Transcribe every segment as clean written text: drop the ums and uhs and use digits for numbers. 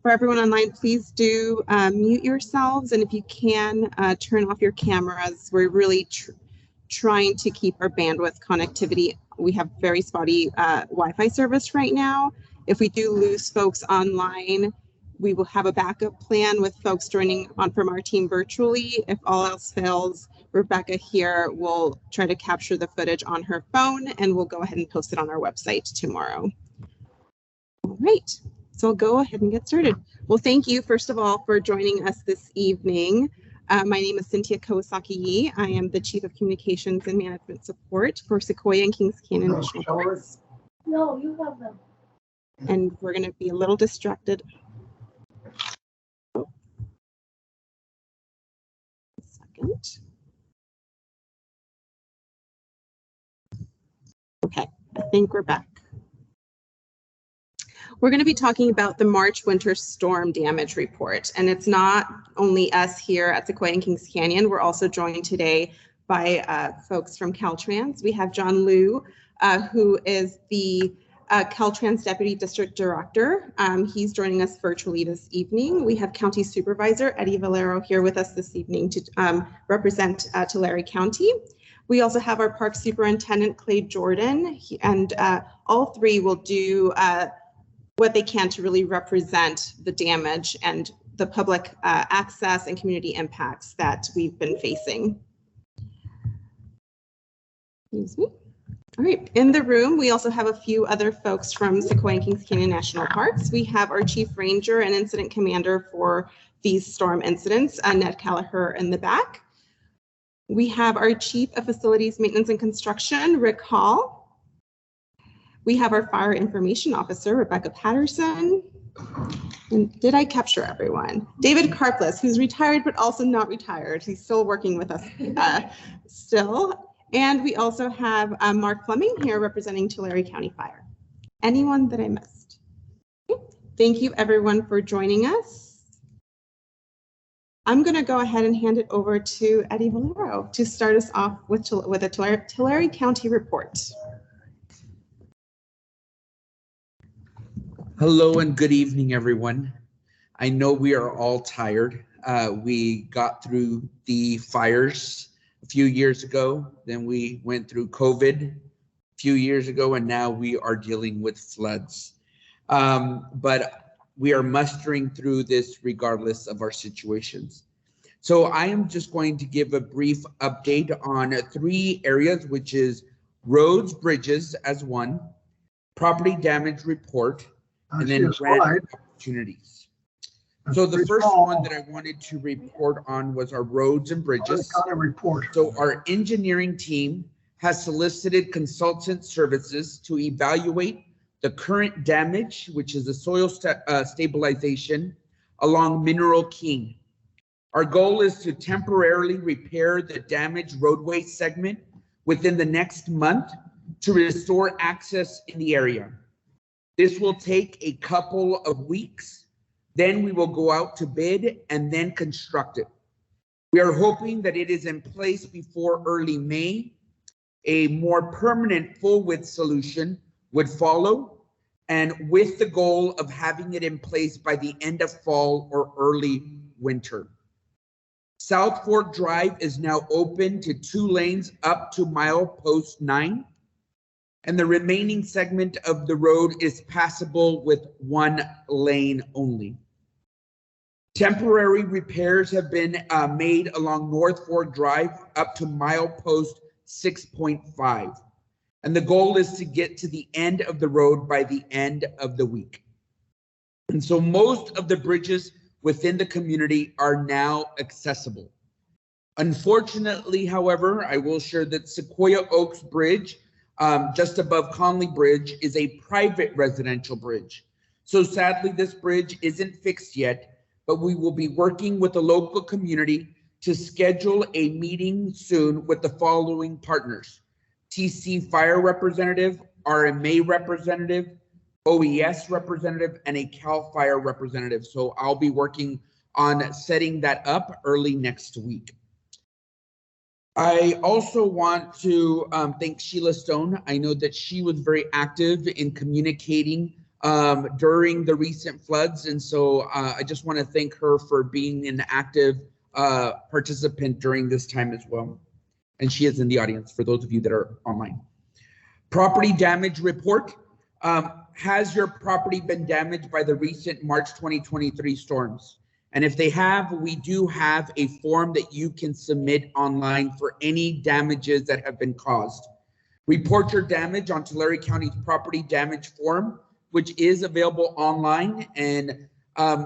For everyone online, please do mute yourselves, and if you can, turn off your cameras. We're really trying to keep our bandwidth connectivity. We have very spotty Wi-Fi service right now. If we do lose folks online, we will have a backup plan with folks joining on from our team virtually. If all else fails, Rebecca here will try to capture the footage on her phone, and we'll go ahead and post it on our website tomorrow. All right, so I'll go ahead and get started. Well, thank you, first of all, for joining us this evening. My name is Cynthia Kawasaki-Yee. I am the Chief of Communications and Management Support for Sequoia and Kings Canyon National Parks. No, you have them. And we're going to be a little distracted. Oh. A second. Okay, I think we're back. We're going to be talking about the March winter storm damage report, and it's not only us here at Sequoia and Kings Canyon. We're also joined today by folks from CalTrans. We have John Liu, who is the CalTrans Deputy District Director. He's joining us virtually this evening. We have County Supervisor Eddie Valero here with us this evening to represent Tulare County. We also have our Park Superintendent Clay Jordan, and all three will do what they can to really represent the damage and the public access and community impacts that we've been facing. Excuse me. All right, in the room, we also have a few other folks from Sequoia and Kings Canyon National Parks. We have our Chief Ranger and Incident Commander for these storm incidents, Ned Callagher, in the back. We have our Chief of Facilities Maintenance and Construction, Rick Hall. We have our Fire Information Officer, Rebecca Patterson. And did I capture everyone? David Karplus, who's retired but also not retired. He's still working with us still. And we also have Mark Fleming here representing Tulare County Fire. Anyone that I missed? Okay. Thank you everyone for joining us. I'm going to go ahead and hand it over to Eddie Valero to start us off with a Tulare County report. Hello and good evening, everyone. I know we are all tired. We got through the fires a few years ago, then we went through COVID a few years ago, and now we are dealing with floods. But we are mustering through this regardless of our situations. So I am just going to give a brief update on 3 areas, which is roads, bridges as one, property damage report, and then grant opportunities. So the first one that I wanted to report on was our roads and bridges. So our engineering team has solicited consultant services to evaluate the current damage, which is the soil stabilization along Mineral King. Our goal is to temporarily repair the damaged roadway segment within the next month to restore access in the area. This will take a couple of weeks. Then we will go out to bid and then construct it. We are hoping that it is in place before early May. A more permanent full width solution would follow, and with the goal of having it in place by the end of fall or early winter. South Fork Drive is now open to 2 lanes up to milepost 9. And the remaining segment of the road is passable with 1 lane only. Temporary repairs have been made along North Fork Drive up to milepost 6.5. And the goal is to get to the end of the road by the end of the week. And so most of the bridges within the community are now accessible. Unfortunately, however, I will share that Sequoia Oaks Bridge, just above Conley Bridge, is a private residential bridge. So sadly, this bridge isn't fixed yet, but we will be working with the local community to schedule a meeting soon with the following partners: TC Fire representative, RMA representative, OES representative, and a CAL Fire representative. So I'll be working on setting that up early next week. I also want to thank Sheila Stone. I know that she was very active in communicating during the recent floods. And so I just want to thank her for being an active participant during this time as well. And she is in the audience for those of you that are online. Property damage report. Has your property been damaged by the recent March 2023 storms? And if they have, we do have a form that you can submit online for any damages that have been caused. Report your damage on Tulare County's property damage form, which is available online. And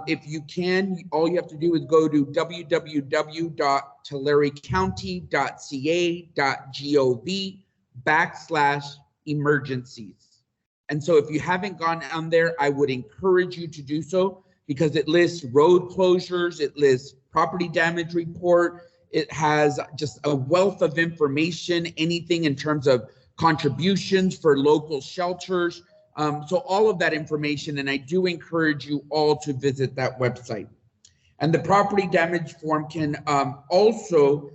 if you can, all you have to do is go to www.tularecounty.ca.gov/emergencies. And so if you haven't gone on there, I would encourage you to do so, because it lists road closures, it lists property damage report, it has just a wealth of information, anything in terms of contributions for local shelters. So all of that information, and I do encourage you all to visit that website. And the property damage form can also,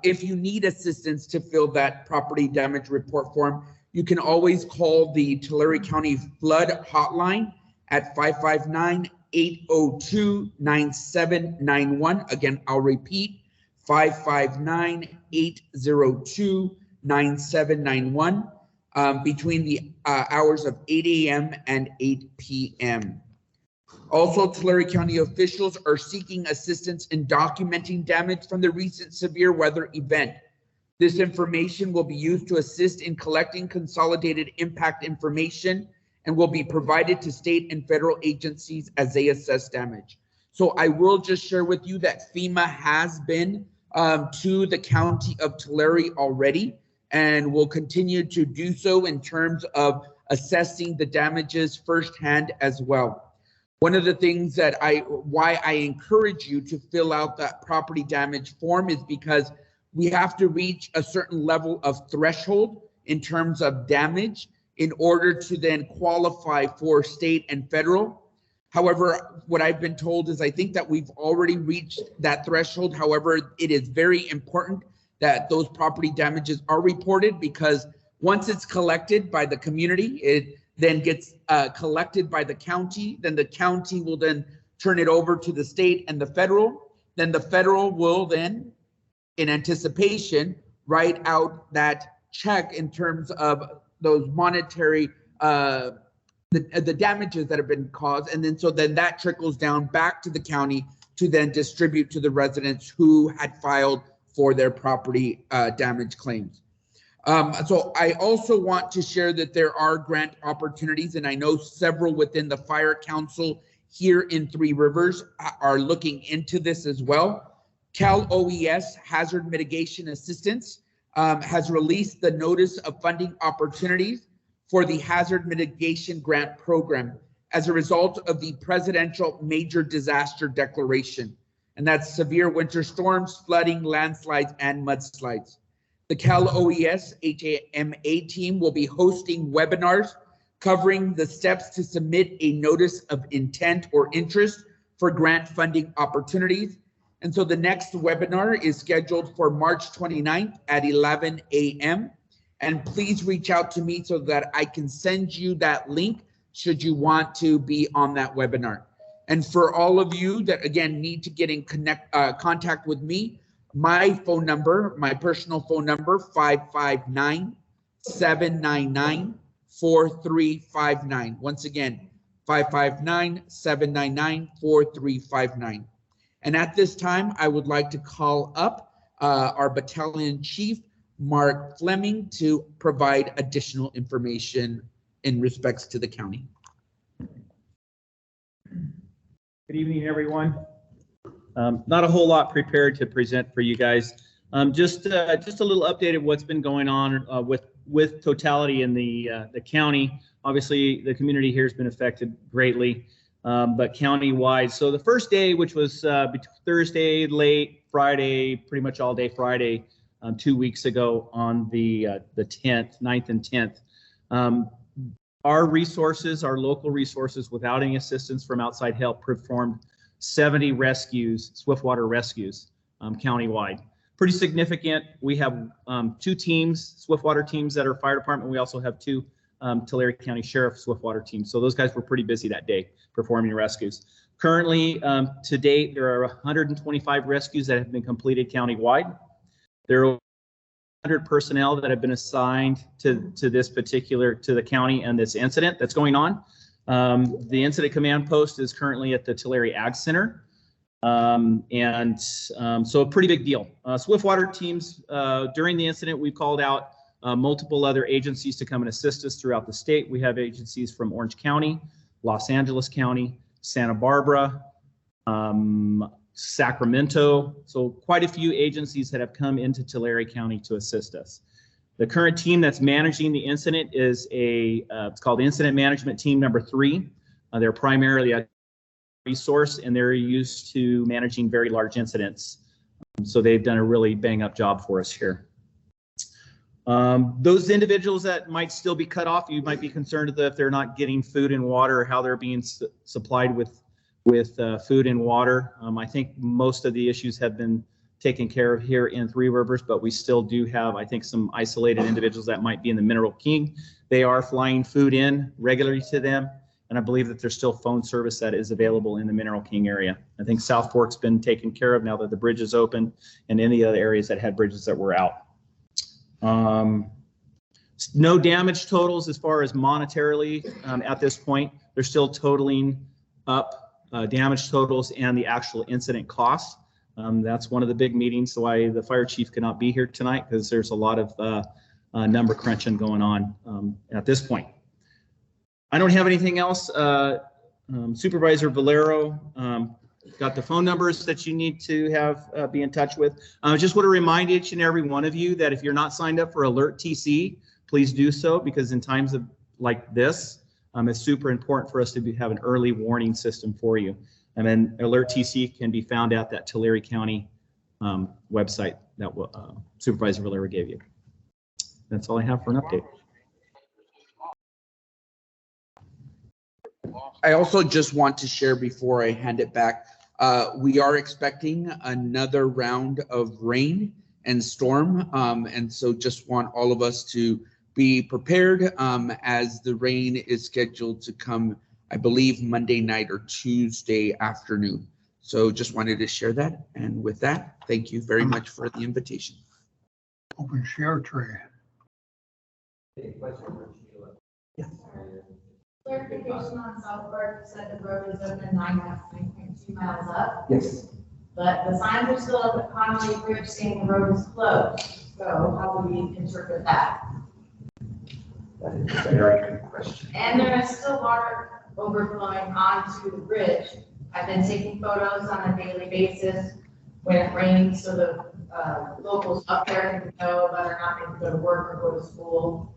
if you need assistance to fill that property damage report form, you can always call the Tulare County Flood Hotline at 559-802-9791. Again, I'll repeat, 559-802-9791 between the hours of 8 a.m. and 8 p.m. Also, Tulare County officials are seeking assistance in documenting damage from the recent severe weather event. This information will be used to assist in collecting consolidated impact information and will be provided to state and federal agencies as they assess damage. So I will just share with you that FEMA has been to the County of Tulare already, and will continue to do so in terms of assessing the damages firsthand as well. One of the things that why I encourage you to fill out that property damage form is because we have to reach a certain level of threshold in terms of damage in order to then qualify for state and federal. However, what I've been told is I think that we've already reached that threshold. However, it is very important that those property damages are reported, because once it's collected by the community, it then gets collected by the county. Then the county will then turn it over to the state and the federal. Then the federal will then, in anticipation, write out that check in terms of those monetary, the damages that have been caused. And then so then that trickles down back to the county to then distribute to the residents who had filed for their property damage claims. So I also want to share that there are grant opportunities, and I know several within the Fire Council here in Three Rivers are looking into this as well. Cal OES Hazard Mitigation Assistance has released the notice of funding opportunities for the Hazard Mitigation Grant Program as a result of the Presidential Major Disaster Declaration. And that's severe winter storms, flooding, landslides, and mudslides. The Cal OES HAMA team will be hosting webinars covering the steps to submit a notice of intent or interest for grant funding opportunities. And so the next webinar is scheduled for March 29th at 11 a.m. And please reach out to me so that I can send you that link should you want to be on that webinar. And for all of you that, again, need to get in contact with me, my phone number, my personal phone number, 559-799-4359. Once again, 559-799-4359. And at this time, I would like to call up our battalion chief, Mark Fleming, to provide additional information in respects to the county. Good evening, everyone. Not a whole lot prepared to present for you guys. Just a little update of what's been going on with totality in the county. Obviously, the community here has been affected greatly, but county-wide. So the first day, which was Thursday, late Friday, pretty much all day Friday, 2 weeks ago on the 10th, 9th and 10th. Our resources, our local resources, without any assistance from outside help, performed 70 rescues, swiftwater rescues, countywide. Pretty significant. We have 2 teams, swiftwater teams that are fire department. We also have 2 Tulare County Sheriff Swiftwater team. So those guys were pretty busy that day performing rescues. Currently, to date, there are 125 rescues that have been completed countywide. There are 100 personnel that have been assigned to this particular, to the county and this incident that's going on. The incident command post is currently at the Tulare Ag Center. So a pretty big deal. Swiftwater teams, during the incident, we called out multiple other agencies to come and assist us throughout the state. We have agencies from Orange County, Los Angeles County, Santa Barbara, Sacramento. So quite a few agencies that have come into Tulare County to assist us. The current team that's managing the incident is it's called Incident Management Team number 3. They're primarily a resource and they're used to managing very large incidents. So they've done a really bang up job for us here. Those individuals that might still be cut off, you might be concerned if they're not getting food and water, or how they're being supplied with food and water. I think most of the issues have been taken care of here in Three Rivers, but we still do have, I think, some isolated individuals that might be in the Mineral King. They are flying food in regularly to them, and I believe that there's still phone service that is available in the Mineral King area. I think South Fork's been taken care of now that the bridge is open, and any other areas that had bridges that were out. No damage totals as far as monetarily at this point. They're still totaling up damage totals and the actual incident costs. That's one of the big meetings why the fire chief could not be here tonight, because there's a lot of number crunching going on at this point. I don't have anything else. Supervisor Valero got the phone numbers that you need to have be in touch with. I just want to remind each and every one of you that if you're not signed up for Alert TC, please do so, because in times of like this, it's super important for us to have an early warning system for you. And then Alert TC can be found at that Tulare County website that Supervisor Valera gave you. That's all I have for an update. I also just want to share before I hand it back, we are expecting another round of rain and storm. And so just want all of us to be prepared as the rain is scheduled to come, I believe, Monday night or Tuesday afternoon. So just wanted to share that. And with that, thank you very much for the invitation. Open share tray. Yes. Clarification on South Park, you said the road is open 9.2 miles up, Yes. but the signs are still up at Conway Bridge saying the road is closed. So how do we interpret that? That is a very good question. And there is still water overflowing onto the bridge. I've been taking photos on a daily basis when it rains, so the locals up there can know whether or not they can go to work or go to school.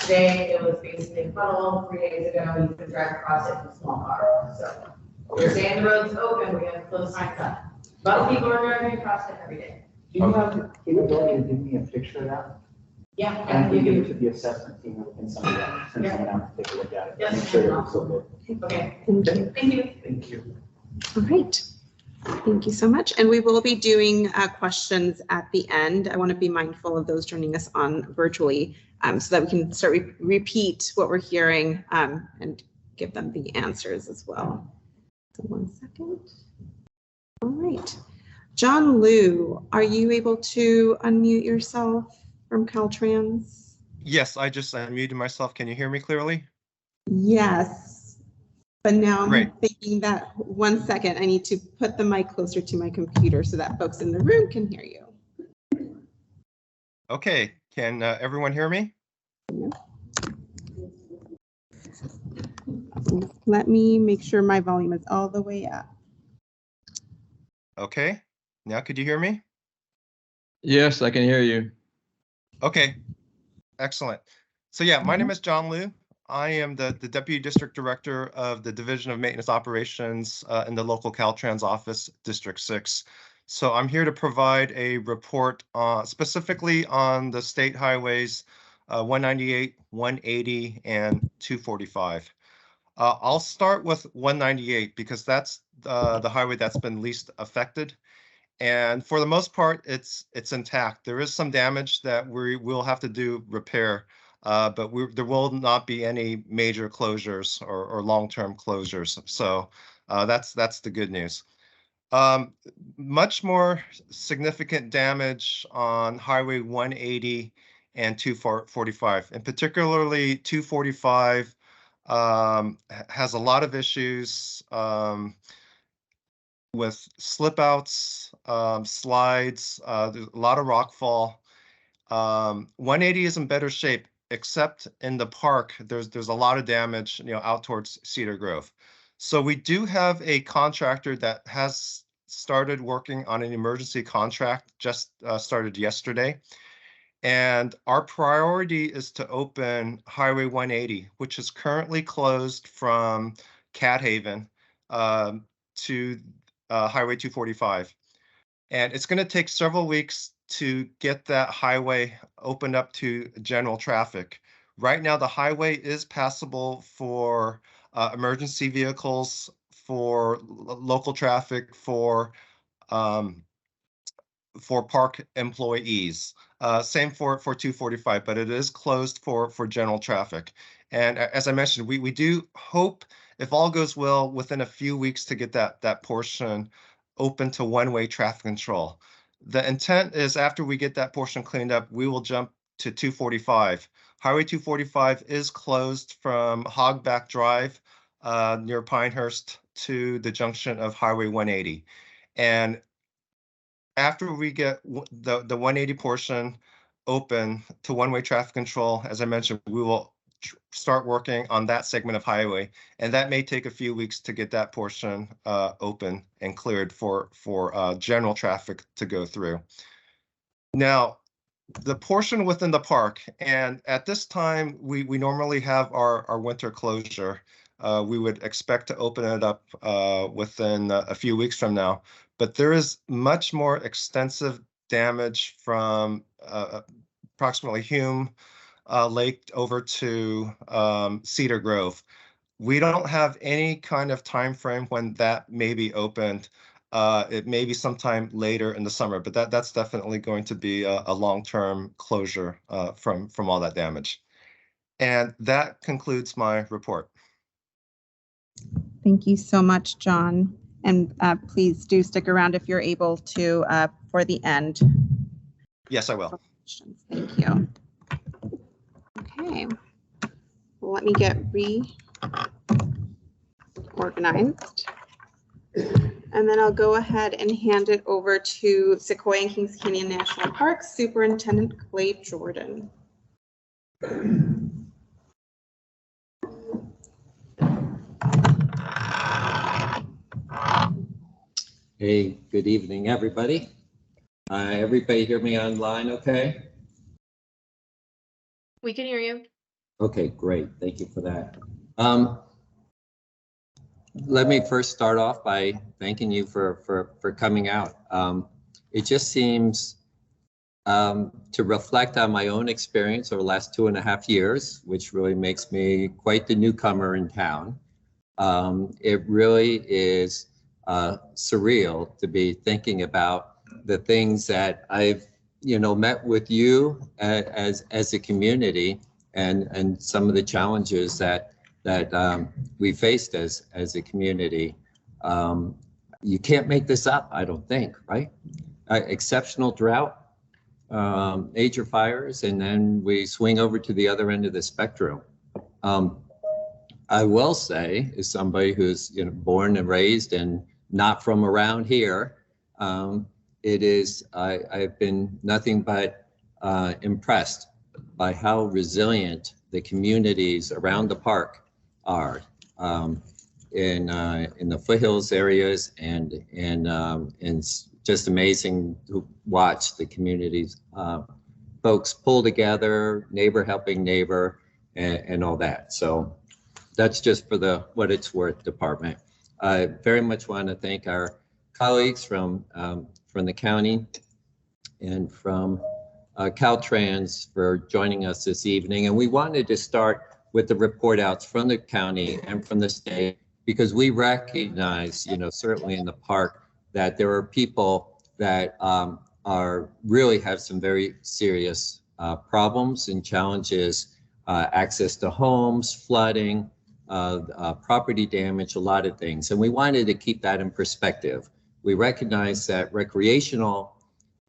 Today it was basically a puddle. 3 days ago you could drive across it in a small car. So we're saying the road's open, we have closed signs up. But people are driving across it every day. Do you have the capability to give me a picture of that? Yeah. And I can give it to the assessment team and send someone out to take a look at it. Yes. Make sure that it's so good. Okay. Thank you. Thank you. Thank you. All right. Thank you so much. And we will be doing questions at the end. I want to be mindful of those joining us on virtually so that we can start repeat what we're hearing and give them the answers as well. So 1 second. All right. John Liu, are you able to unmute yourself from CalTrans? Yes, I just unmuted myself. Can you hear me clearly? Yes, but now I'm Great. thinking that 1 second, I need to put the mic closer to my computer so that folks in the room can hear you. Okay, can everyone hear me? Let me make sure my volume is all the way up. Okay, now could you hear me? Yes, I can hear you. Okay, excellent. So yeah, my name is John Liu. I am the Deputy District Director of the Division of Maintenance Operations in the local CalTrans office, District 6. So I'm here to provide a report specifically on the state highways 198, 180, and 245. I'll start with 198 because that's the highway that's been least affected. And for the most part, it's intact. There is some damage that we will have to do repair. but there will not be any major closures or long-term closures. So that's the good news. Much more significant damage on Highway 180 and 245, and particularly 245 has a lot of issues with slip outs, slides, there's a lot of rockfall. 180 is in better shape, except in the park, there's a lot of damage, out towards Cedar Grove. So we do have a contractor that has started working on an emergency contract, just started yesterday. And our priority is to open Highway 180, which is currently closed from Cat Haven to Highway 245. And it's going to take several weeks to get that highway opened up to general traffic. Right now, the highway is passable for emergency vehicles, for local traffic, for park employees. Same for 245, but it is closed for general traffic. And as I mentioned, we do hope, if all goes well, within a few weeks to get that portion open to one-way traffic control. The intent is, after we get that portion cleaned up, we will jump to 245. Highway 245 is closed from Hogback Drive near Pinehurst to the junction of Highway 180. And after we get the 180 portion open to one-way traffic control, as I mentioned, we will start working on that segment of highway, and that may take a few weeks to get that portion open and cleared for general traffic to go through. Now, the portion within the park, and at this time, we normally have our winter closure. We would expect to open it up within a few weeks from now, but there is much more extensive damage from approximately Hume Lake over to Cedar Grove. We don't have any kind of time frame when that may be opened. It may be sometime later in the summer, but that's definitely going to be a long-term closure from all that damage. And that concludes my report. Thank you so much, John. And please do stick around if you're able to for the end. Yes, I will. Thank you. Okay. Well, let me get reorganized. And then I'll go ahead and hand it over to Sequoia and Kings Canyon National Park Superintendent Clay Jordan. Hey, good evening, everybody. Everybody hear me online okay? We can hear you. Okay, great. Thank you for that. Let me first start off by thanking you for coming out. It just seems to reflect on my own experience over the last 2.5 years, which really makes me quite the newcomer in town. It really is surreal to be thinking about the things that I've met with you as a community, and some of the challenges that we faced as a community. You can't make this up, I don't think, right? Exceptional drought, major fires, and then we swing over to the other end of the spectrum. I will say, as somebody who's born and raised and not from around here, I've been nothing but impressed by how resilient the communities around the park are in the foothills areas, and it's just amazing to watch the communities folks pull together, neighbor helping neighbor, and all that. So that's just for the what it's worth department. I very much want to thank our colleagues from the county and from CalTrans for joining us this evening. And we wanted to start with the report outs from the county and from the state, because we recognize, certainly in the park, that there are people that really have some very serious problems and challenges access to homes, flooding, property damage, a lot of things. And we wanted to keep that in perspective. We recognize that recreational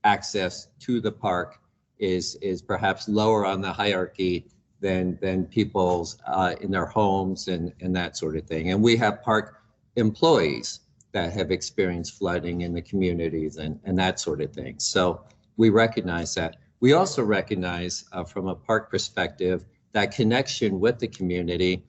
access to the park is perhaps lower on the hierarchy than people's in their homes and that sort of thing. And we have park employees that have experienced flooding in the communities and that sort of thing. So we recognize that. We also recognize from a park perspective that connection with the community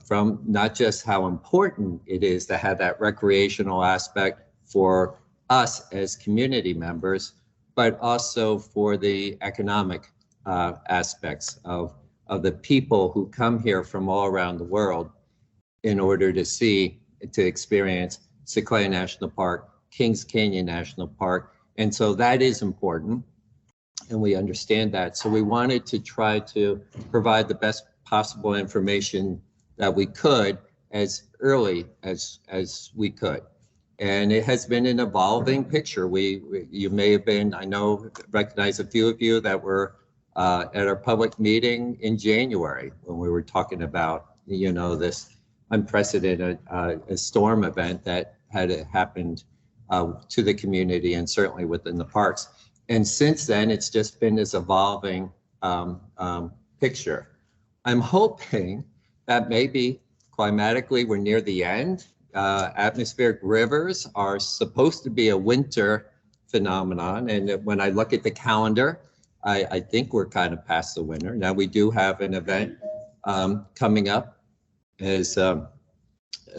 from not just how important it is to have that recreational aspect for us as community members, but also for the economic aspects of the people who come here from all around the world in order to experience Sequoia National Park, Kings Canyon National Park. And so that is important, and we understand that. So we wanted to try to provide the best possible information that we could as early as we could. And it has been an evolving picture. You may have been, recognize a few of you that were at our public meeting in January when we were talking about, this unprecedented storm event that had happened to the community and certainly within the parks. And since then, it's just been this evolving picture. I'm hoping that maybe climatically we're near the end. Atmospheric rivers are supposed to be a winter phenomenon. And when I look at the calendar, I think we're kind of past the winter. Now we do have an event coming up as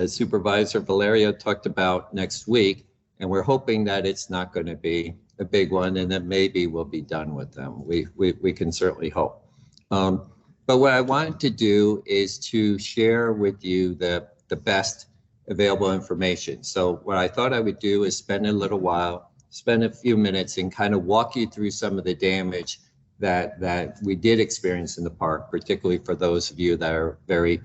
Supervisor Valerio talked about next week. And we're hoping that it's not going to be a big one and that maybe we'll be done with them. We can certainly hope. But what I wanted to do is to share with you the best available information. So what I thought I would do is spend a few minutes and kind of walk you through some of the damage that we did experience in the park, particularly for those of you that are very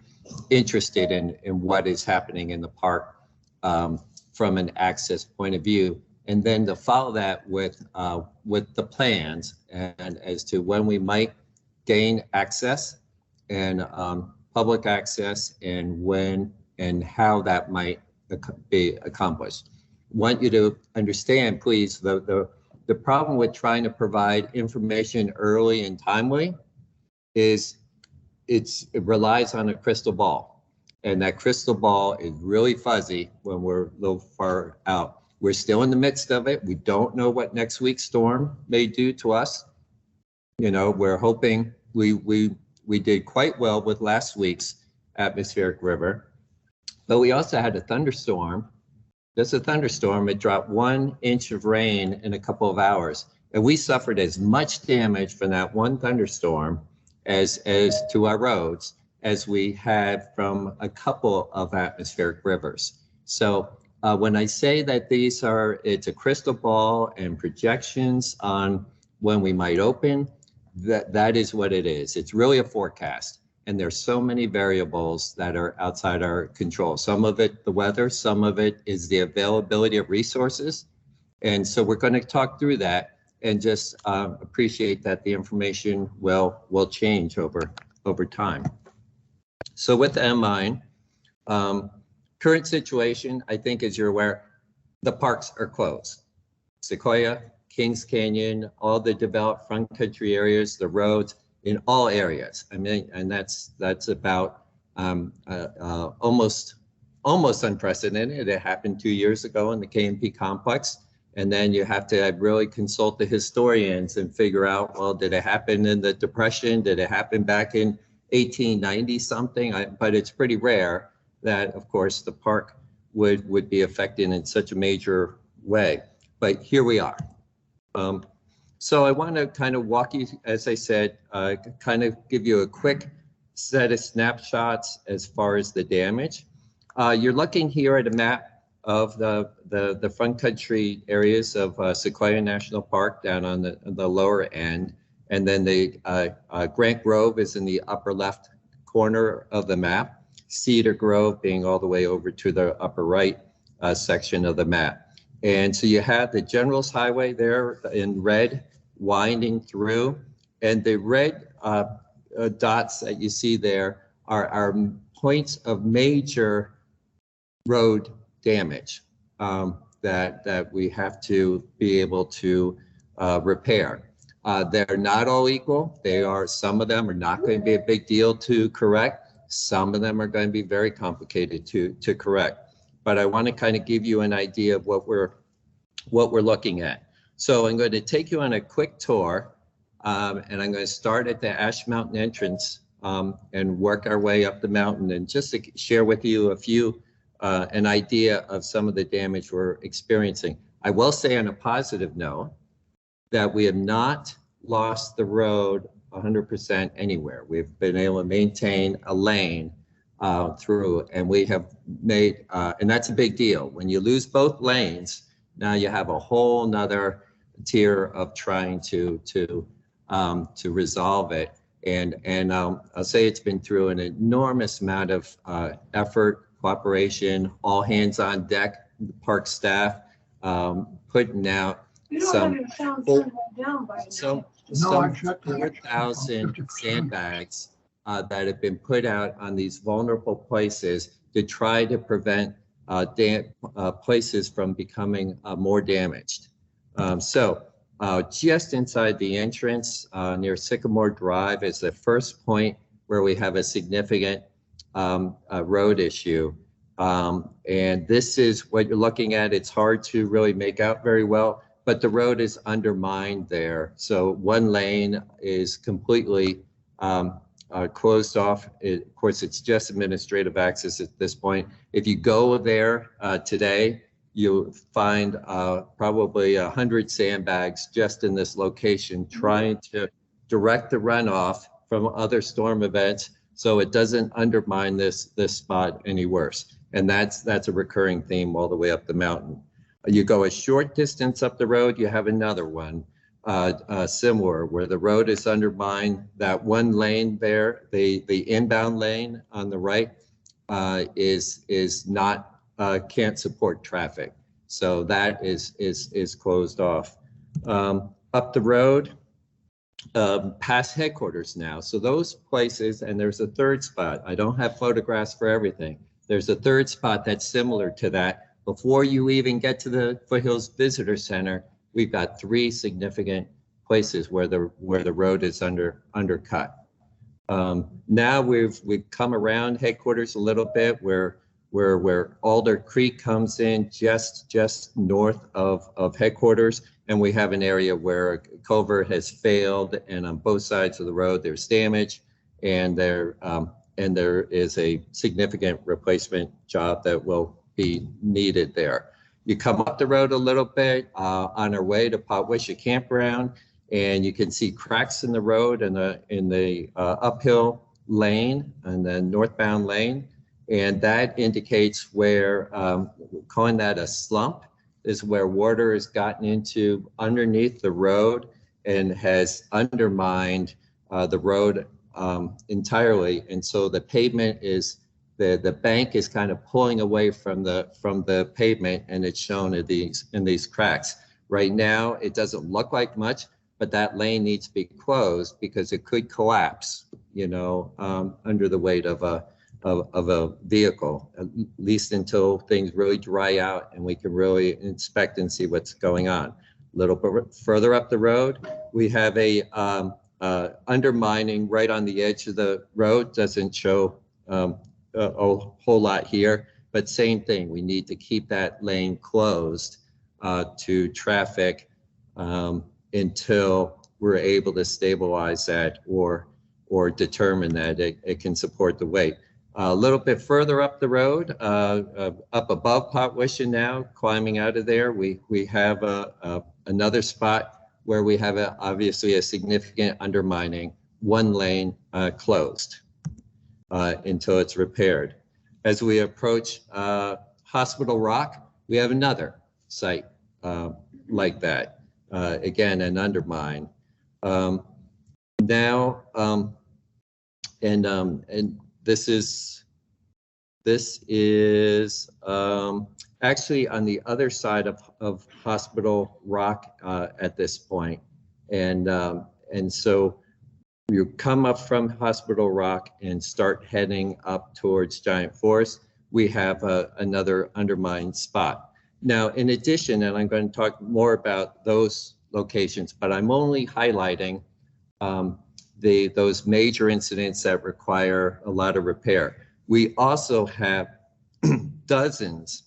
interested in what is happening in the park from an access point of view, and then to follow that with the plans and as to when we might gain access and public access and when and how that might be accomplished. Want you to understand, please, the problem with trying to provide information early and timely is it relies on a crystal ball. And that crystal ball is really fuzzy when we're a little far out. We're still in the midst of it. We don't know what next week's storm may do to us. We're hoping we did quite well with last week's atmospheric river, but we also had a thunderstorm. Just a thunderstorm. It dropped 1 inch of rain in a couple of hours, and we suffered as much damage from that one thunderstorm as to our roads as we had from a couple of atmospheric rivers. So when I say that it's a crystal ball and projections on when we might open, that is what it is. It's really a forecast. And there's so many variables that are outside our control. Some of it, the weather, some of it is the availability of resources. And so we're going to talk through that and just appreciate that the information will change over time. So with that in mind, current situation, I think as you're aware, the parks are closed. Sequoia, Kings Canyon, all the developed front country areas, the roads, in all areas. And that's about almost unprecedented. It happened 2 years ago in the K&P complex. And then you have to really consult the historians and figure out, well, did it happen in the Depression? Did it happen back in 1890 something? But it's pretty rare that, of course, the park would be affected in such a major way. But here we are. So I want to kind of walk you, as I said, kind of give you a quick set of snapshots as far as the damage. You're looking here at a map of the front country areas of Sequoia National Park down on the lower end. And then the Grant Grove is in the upper left corner of the map, Cedar Grove being all the way over to the upper right section of the map. And so you have the General's Highway there in red winding through, and the red dots that you see there are points of major road damage that we have to be able to repair. They're not all equal. Some of them are not going to be a big deal to correct. Some of them are going to be very complicated to correct. But I want to kind of give you an idea of what we're looking at. So I'm going to take you on a quick tour, and I'm going to start at the Ash Mountain entrance and work our way up the mountain, and just to share with you an idea of some of the damage we're experiencing. I will say on a positive note that we have not lost the road 100% anywhere. We've been able to maintain a lane through, and we have made, and that's a big deal. When you lose both lanes, now you have a whole nother tier of trying to resolve it. And I'll say it's been through an enormous amount of effort, cooperation, all hands on deck, park staff, putting out some 4,000 sandbags that have been put out on these vulnerable places to try to prevent places from becoming more damaged. Just inside the entrance near Sycamore Drive is the first point where we have a significant road issue. And this is what you're looking at. It's hard to really make out very well, but the road is undermined there. So one lane is completely closed off. Of course, it's just administrative access at this point. If you go there today, you'll find probably 100 sandbags just in this location, trying to direct the runoff from other storm events so it doesn't undermine this spot any worse. And that's a recurring theme all the way up the mountain. You go a short distance up the road, you have another one similar, where the road is undermined. That one lane there, the inbound lane on the right, is not can't support traffic, so that is closed off. Up the road, past headquarters now. So those places, and there's a third spot. I don't have photographs for everything. There's a third spot that's similar to that. Before you even get to the Foothills Visitor Center, we've got 3 significant places where the road is undercut. Now we've come around headquarters a little bit, where Alder Creek comes in just north of headquarters, and we have an area where a culvert has failed, and on both sides of the road there's damage, and there is a significant replacement job that will be needed there. You come up the road a little bit on our way to Potwisha Campground, and you can see cracks in the road in the uphill lane and the northbound lane, and that indicates where, calling that a slump, is where water has gotten into underneath the road and has undermined the road entirely, and so the pavement is the bank is kind of pulling away from the pavement, and it's shown in these cracks. Right now, it doesn't look like much, but that lane needs to be closed because it could collapse, under the weight of a vehicle, at least until things really dry out and we can really inspect and see what's going on. A little bit further up the road, we have a undermining right on the edge of the road. Doesn't show a whole lot here, but same thing. We need to keep that lane closed to traffic until we're able to stabilize that or determine that it can support the weight. A little bit further up the road, up above Potwisha now, climbing out of there, we have another spot where we have obviously a significant undermining, one lane closed until it's repaired. As we approach Hospital Rock, we have another site like that. Again, an undermine. Now, and this is actually on the other side of Hospital Rock at this point, and so you come up from Hospital Rock and start heading up towards Giant Forest, we have another undermined spot. Now, in addition, and I'm going to talk more about those locations, but I'm only highlighting those major incidents that require a lot of repair. We also have dozens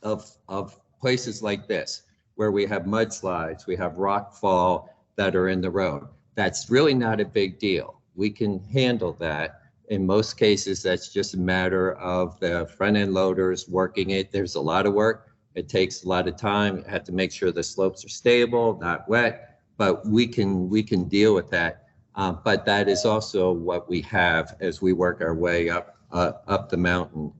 of places like this, where we have mudslides, we have rock fall that are in the road. That's really not a big deal. We can handle that. In most cases, that's just a matter of the front end loaders working it. There's a lot of work. It takes a lot of time. You have to make sure the slopes are stable, not wet, but we can deal with that. But that is also what we have as we work our way up the mountain.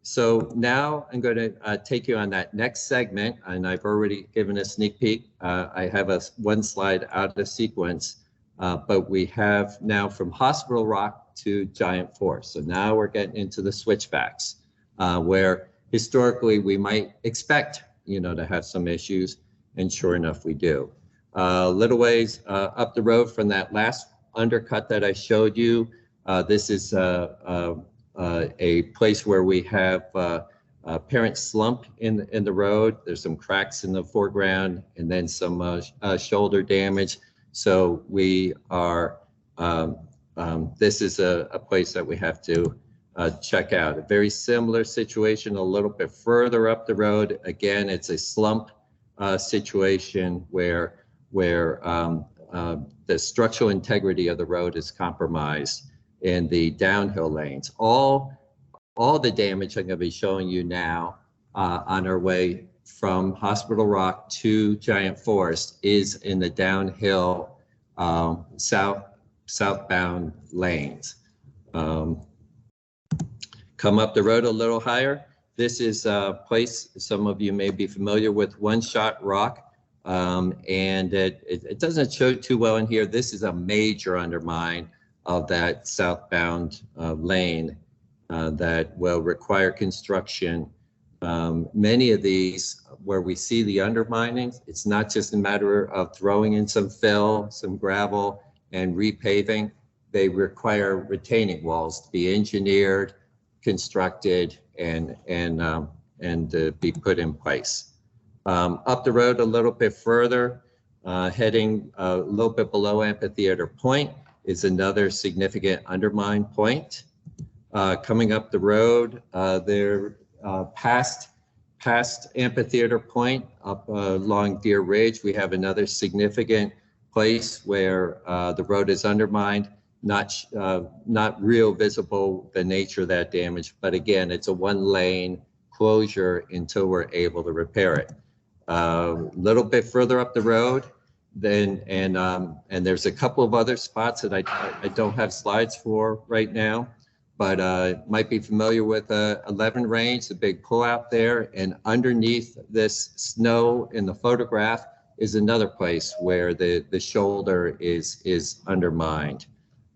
So now I'm going to take you on that next segment, and I've already given a sneak peek. I have one slide out of sequence, but we have now from Hospital Rock to Giant Forest. So now we're getting into the switchbacks, where historically we might expect, to have some issues, and sure enough we do. Little ways up the road from that last undercut that I showed you, this is a place where we have apparent slump in the road. There's some cracks in the foreground and then some shoulder damage. So we are, this is a place that we have to check out. A very similar situation a little bit further up the road. Again, it's a slump situation where the structural integrity of the road is compromised in the downhill lanes. All the damage I'm going to be showing you now on our way from Hospital Rock to Giant Forest is in the downhill southbound lanes. Come up the road a little higher. This is a place some of you may be familiar with, One Shot Rock, and it doesn't show too well in here. This is a major undermine of that southbound lane that will require construction. Many of these where we see the undermining, it's not just a matter of throwing in some fill, some gravel and repaving. They require retaining walls to be engineered, constructed, and be put in place. Up the road a little bit further, heading a little bit below Amphitheater Point, is another significant undermine point. Coming up the road, there past Amphitheater Point, up along Deer Ridge, we have another significant place where the road is undermined. Not real visible the nature of that damage, but again, it's a one-lane closure until we're able to repair it. Little bit further up the road, then and there's a couple of other spots that I don't have slides for right now, but might be familiar with 11 range, the big pullout there, and underneath this snow in the photograph is another place where the shoulder is undermined.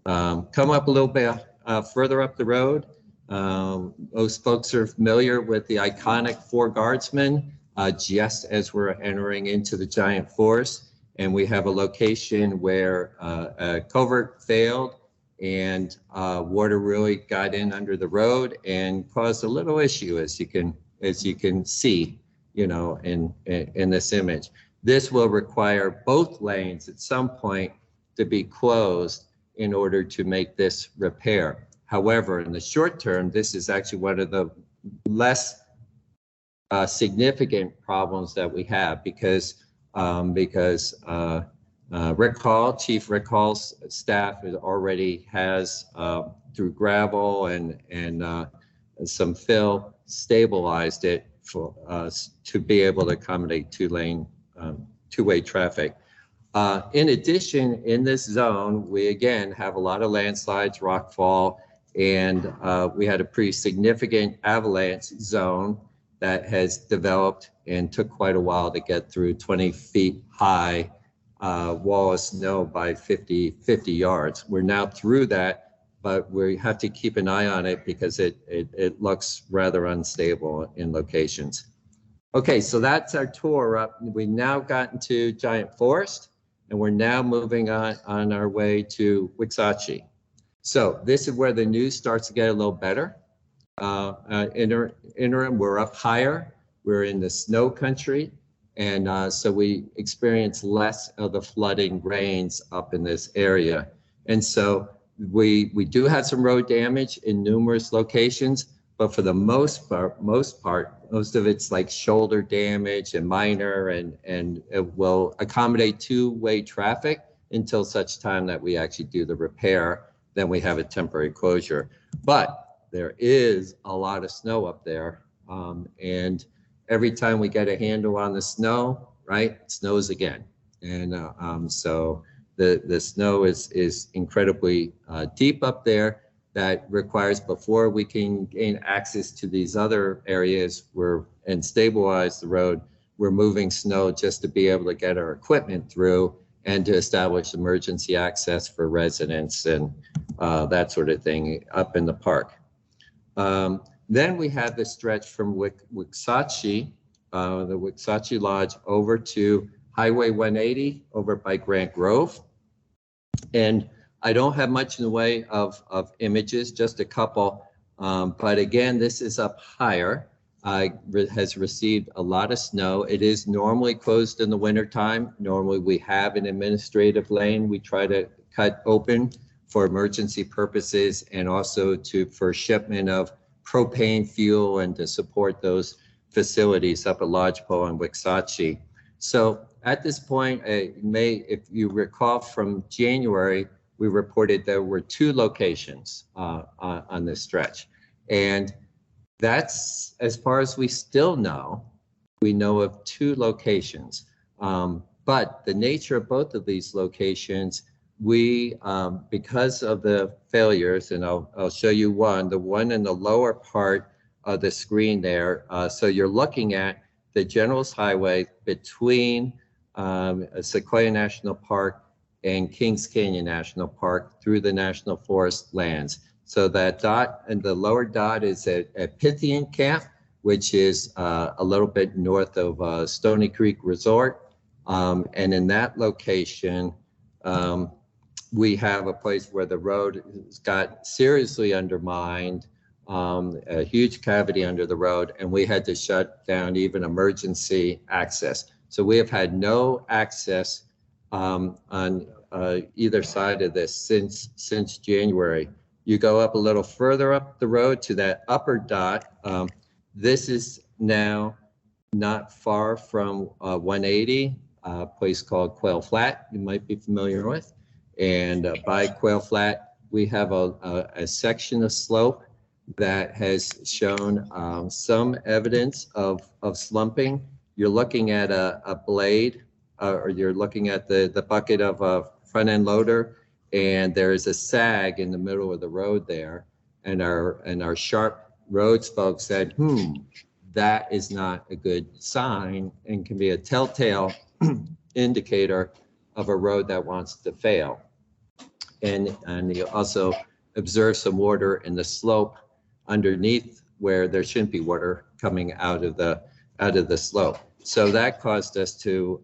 Come up a little bit further up the road. Most folks are familiar with the iconic Four Guardsmen just as we're entering into the Giant Forest. And we have a location where a culvert failed and water really got in under the road and caused a little issue, as you can see, in this image. This will require both lanes at some point to be closed in order to make this repair. However, in the short term, this is actually one of the less significant problems that we have because Chief Rick Hall's staff already has, through gravel and some fill, stabilized it for us to be able to accommodate two-way traffic. In addition, in this zone, we again have a lot of landslides, rockfall, and we had a pretty significant avalanche zone that has developed and took quite a while to get through. 20 feet high wall of snow by 50 yards. We're now through that, but we have to keep an eye on it because it looks rather unstable in locations. Okay, so that's our tour up. We've now gotten to Giant Forest. and we're now moving on our way to Waxahachie. So this is where the news starts to get a little better. Interim, we're up higher. We're in the snow country. And so we experience less of the flooding rains up in this area. And so we do have some road damage in numerous locations, but for the most part, most of it's like shoulder damage and minor, and it will accommodate two-way traffic until such time that we actually do the repair. Then we have a temporary closure. But there is a lot of snow up there. And every time we get a handle on the snow, right, it snows again. And so the snow is incredibly deep up there. That requires, before we can gain access to these other areas and stabilize the road, we're moving snow just to be able to get our equipment through and to establish emergency access for residents and that sort of thing up in the park. Then we have the stretch from Waxahachie, the Waxahachie Lodge, over to Highway 180 over by Grant Grove. And I don't have much in the way of images, just a couple. But again, this is up higher. Has received a lot of snow. It is normally closed in the wintertime. Normally we have an administrative lane we try to cut open for emergency purposes, and also for shipment of propane fuel and to support those facilities up at Lodgepole and Waxahachie. So at this point, if you recall from January, we reported there were 2 locations on this stretch. And that's, as far as we still know, we know of 2 locations. But the nature of both of these locations, because of the failures, and I'll show you one, the one in the lower part of the screen there. So you're looking at the Generals Highway between Sequoia National Park and Kings Canyon National Park through the National Forest lands. So that dot, and the lower dot is at Pythian Camp, which is a little bit north of Stony Creek Resort. And in that location, we have a place where the road got seriously undermined, a huge cavity under the road, and we had to shut down even emergency access. So we have had no access on either side of this since January. You go up a little further up the road to that upper dot. This is now not far from 180, a place called Quail Flat, you might be familiar with. And by Quail Flat, we have a section of slope that has shown some evidence of slumping. You're looking at a blade, or you're looking at the bucket of a front end loader, and there is a sag in the middle of the road there. And our sharp roads folks said, that is not a good sign and can be a telltale indicator of a road that wants to fail. And you also observe some water in the slope underneath where there shouldn't be water coming out of the slope. So that caused us to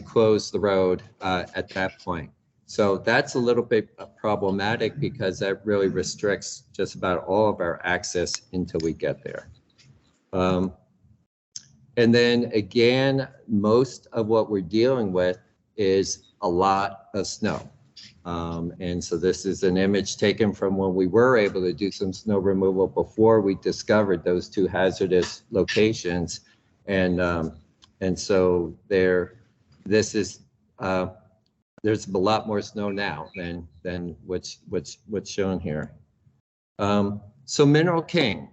close the road at that point. So that's a little bit problematic because that really restricts just about all of our access until we get there. And then again, most of what we're dealing with is a lot of snow. And so this is an image taken from when we were able to do some snow removal before we discovered those 2 hazardous locations. And so there's a lot more snow now than what's shown here. So Mineral King.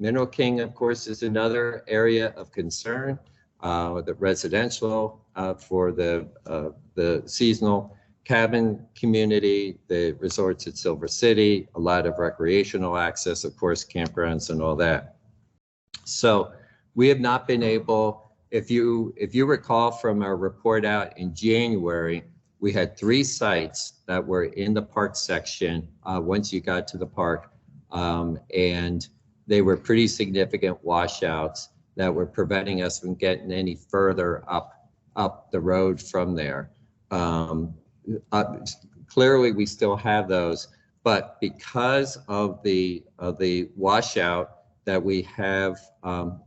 Mineral King, of course, is another area of concern. The residential for the seasonal cabin community, the resorts at Silver City, a lot of recreational access, of course, campgrounds and all that. So we have not been able, if you recall from our report out in January, we had 3 sites that were in the park section once you got to the park, and they were pretty significant washouts that were preventing us from getting any further up up the road from there. Clearly, we still have those, but because of the washout that we have on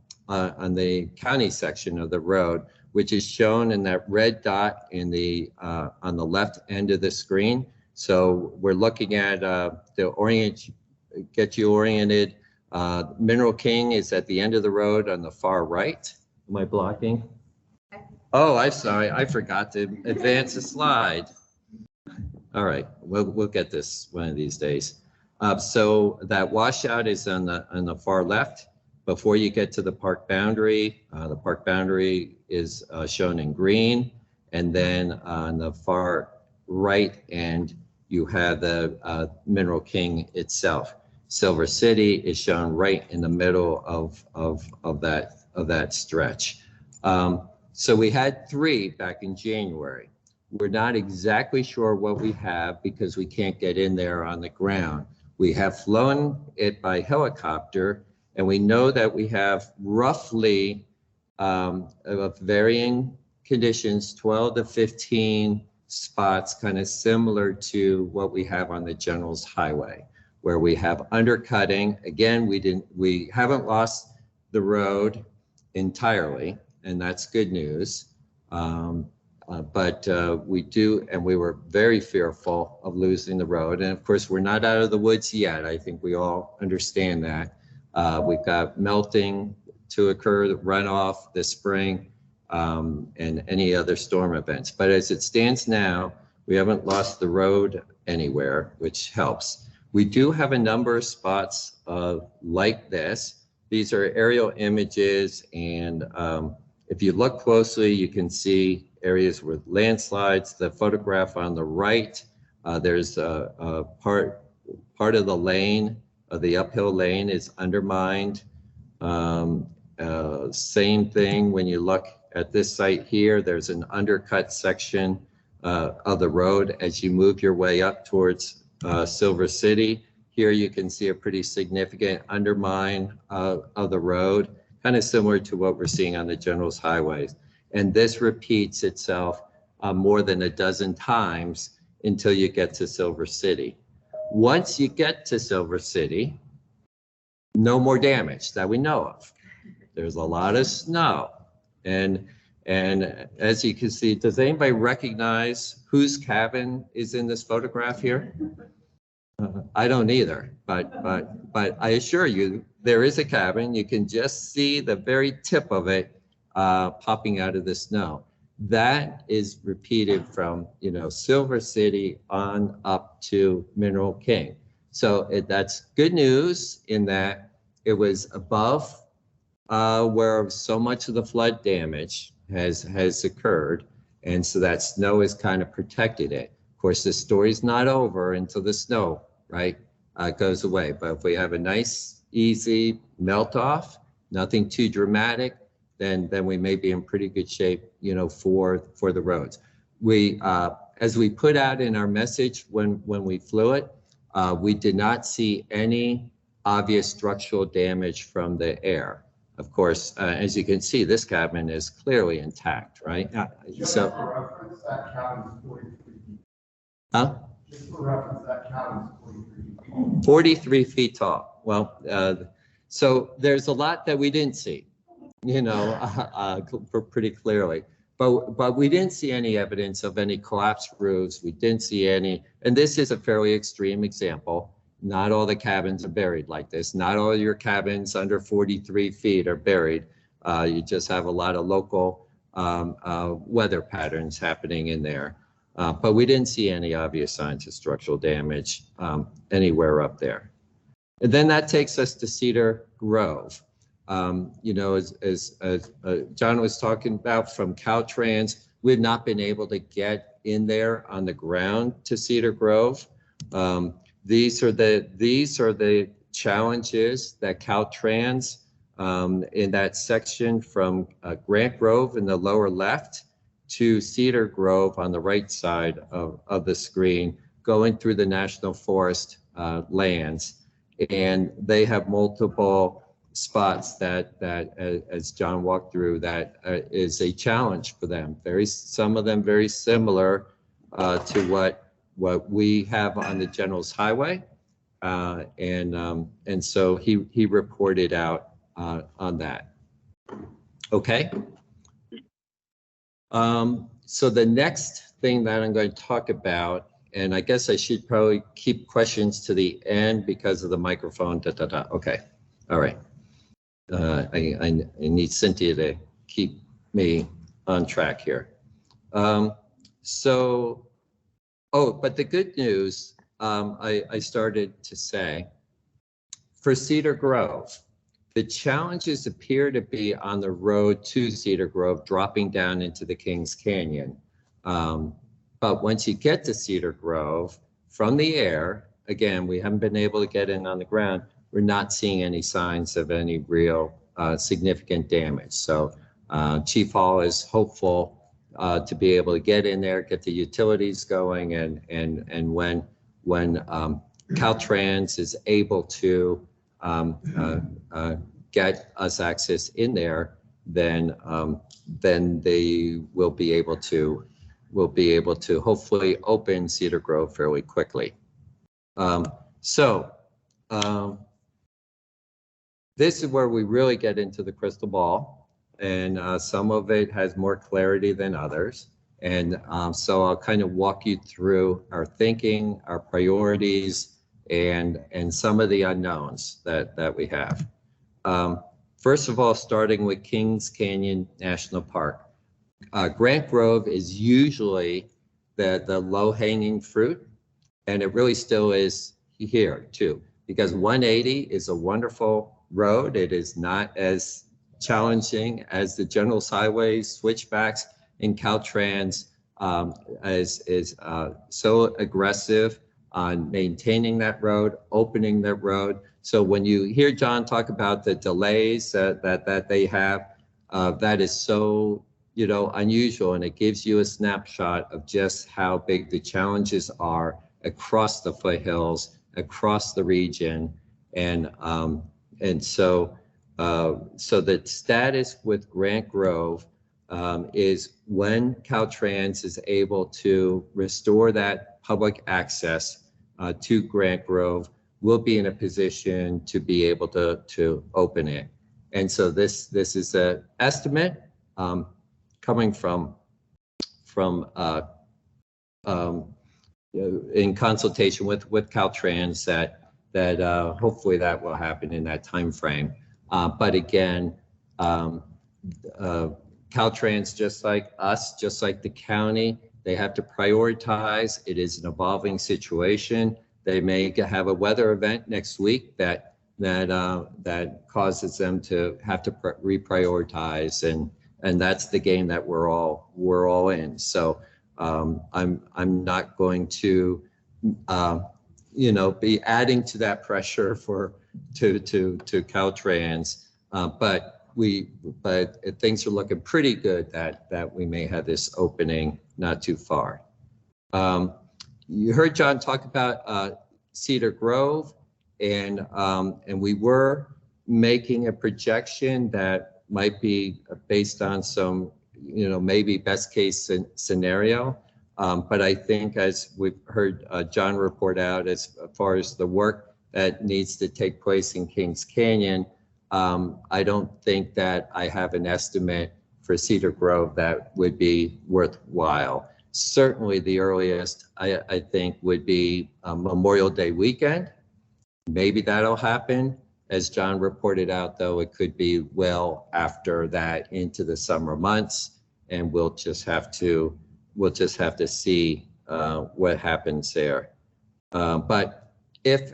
the county section of the road, which is shown in that red dot in the on the left end of the screen. So we're looking at get you oriented. Mineral King is at the end of the road on the far right. Am I blocking? Oh, I'm sorry. I forgot to advance the slide. All right, we'll get this one of these days. So that washout is on the far left. Before you get to the park boundary is shown in green, and then on the far right end you have the Mineral King itself. Silver City is shown right in the middle of that stretch. So we had 3 back in January. We're not exactly sure what we have because we can't get in there on the ground. We have flown it by helicopter, and we know that we have roughly of varying conditions, 12 to 15 spots, kind of similar to what we have on the General's Highway, where we have undercutting. Again, we haven't lost the road entirely, and that's good news. But we do, and we were very fearful of losing the road. And of course, we're not out of the woods yet. I think we all understand that. We've got melting to occur, the runoff this spring, and any other storm events. But as it stands now, we haven't lost the road anywhere, which helps. We do have a number of spots like this. These are aerial images, and if you look closely, you can see areas with landslides. The photograph on the right, there's a part of the lane, the uphill lane is undermined. Same thing when you look at this site here, there's an undercut section of the road as you move your way up towards Silver City. Here you can see a pretty significant undermine of the road, kind of similar to what we're seeing on the General's Highways. And this repeats itself more than a dozen times until you get to Silver City. Once you get to Silver City, no more damage that we know of. There's a lot of snow. And as you can see, does anybody recognize whose cabin is in this photograph here? I don't either, but I assure you, there is a cabin. You can just see the very tip of it popping out of the snow. That is repeated from, Silver City on up to Mineral King. So that's good news in that it was above where so much of the flood damage has occurred. And so that snow has kind of protected it. Of course, the story's not over until the snow, goes away. But if we have a nice, easy melt off, nothing too dramatic, then we may be in pretty good shape, for the roads. We, as we put out in our message when we flew it, we did not see any obvious structural damage from the air. Of course, as you can see, this cabin is clearly intact, right? So, reference, that cabin is 43 feet. huh? Just for reference, that cabin is 43 feet tall. Well, so there's a lot that we didn't see, pretty clearly. But we didn't see any evidence of any collapsed roofs. We didn't see any, and this is a fairly extreme example. Not all the cabins are buried like this. Not all your cabins under 43 feet are buried. You just have a lot of local weather patterns happening in there. But we didn't see any obvious signs of structural damage anywhere up there. And then that takes us to Cedar Grove. As John was talking about from CalTrans, we've not been able to get in there on the ground to Cedar Grove. These are the challenges that CalTrans in that section from Grant Grove in the lower left to Cedar Grove on the right side of the screen, going through the National Forest lands. And they have multiple spots that as John walked through, that is a challenge for them. Some of them very similar to what we have on the General's Highway, and so he reported out on that. Okay. So the next thing that I'm going to talk about, and I guess I should probably keep questions to the end because of the microphone. Okay. All right. I need Cynthia to keep me on track here. But the good news, I started to say, for Cedar Grove, the challenges appear to be on the road to Cedar Grove, dropping down into the Kings Canyon. But once you get to Cedar Grove, from the air, again, we haven't been able to get in on the ground, we're not seeing any signs of any real significant damage. So Chief Hall is hopeful to be able to get in there, get the utilities going, and when CalTrans is able to get us access in there, then they will be able to hopefully open Cedar Grove fairly quickly. This is where we really get into the crystal ball, and some of it has more clarity than others. And so I'll kind of walk you through our thinking, our priorities, and some of the unknowns that we have. First of all, starting with Kings Canyon National Park. Grant Grove is usually the low-hanging fruit, and it really still is here too, because 180 is a wonderful road. It is not as challenging as the General's Highway switchbacks, and CalTrans is so aggressive on maintaining that road, opening that road. So when you hear John talk about the delays that they have, that is so unusual, and it gives you a snapshot of just how big the challenges are across the foothills, across the region, and so the status with Grant Grove is when CalTrans is able to restore that public access to Grant Grove, we'll be in a position to be able to open it. And so this is an estimate coming from in consultation with CalTrans that hopefully that will happen in that time frame. But again, CalTrans, just like us, just like the county, they have to prioritize. It is an evolving situation. They may have a weather event next week that causes them to have to reprioritize, and that's the game that we're all in. So I'm not going to be adding to that pressure to CalTrans, but things are looking pretty good that we may have this opening not too far. You heard John talk about Cedar Grove, and we were making a projection that might be based on some, maybe best case scenario. But I think, as we've heard John report out, as far as the work that needs to take place in Kings Canyon, I don't think that I have an estimate for Cedar Grove that would be worthwhile. Certainly the earliest I think would be Memorial Day weekend. Maybe that'll happen. As John reported out, though, it could be well after that into the summer months, and we'll just have to see what happens there. But if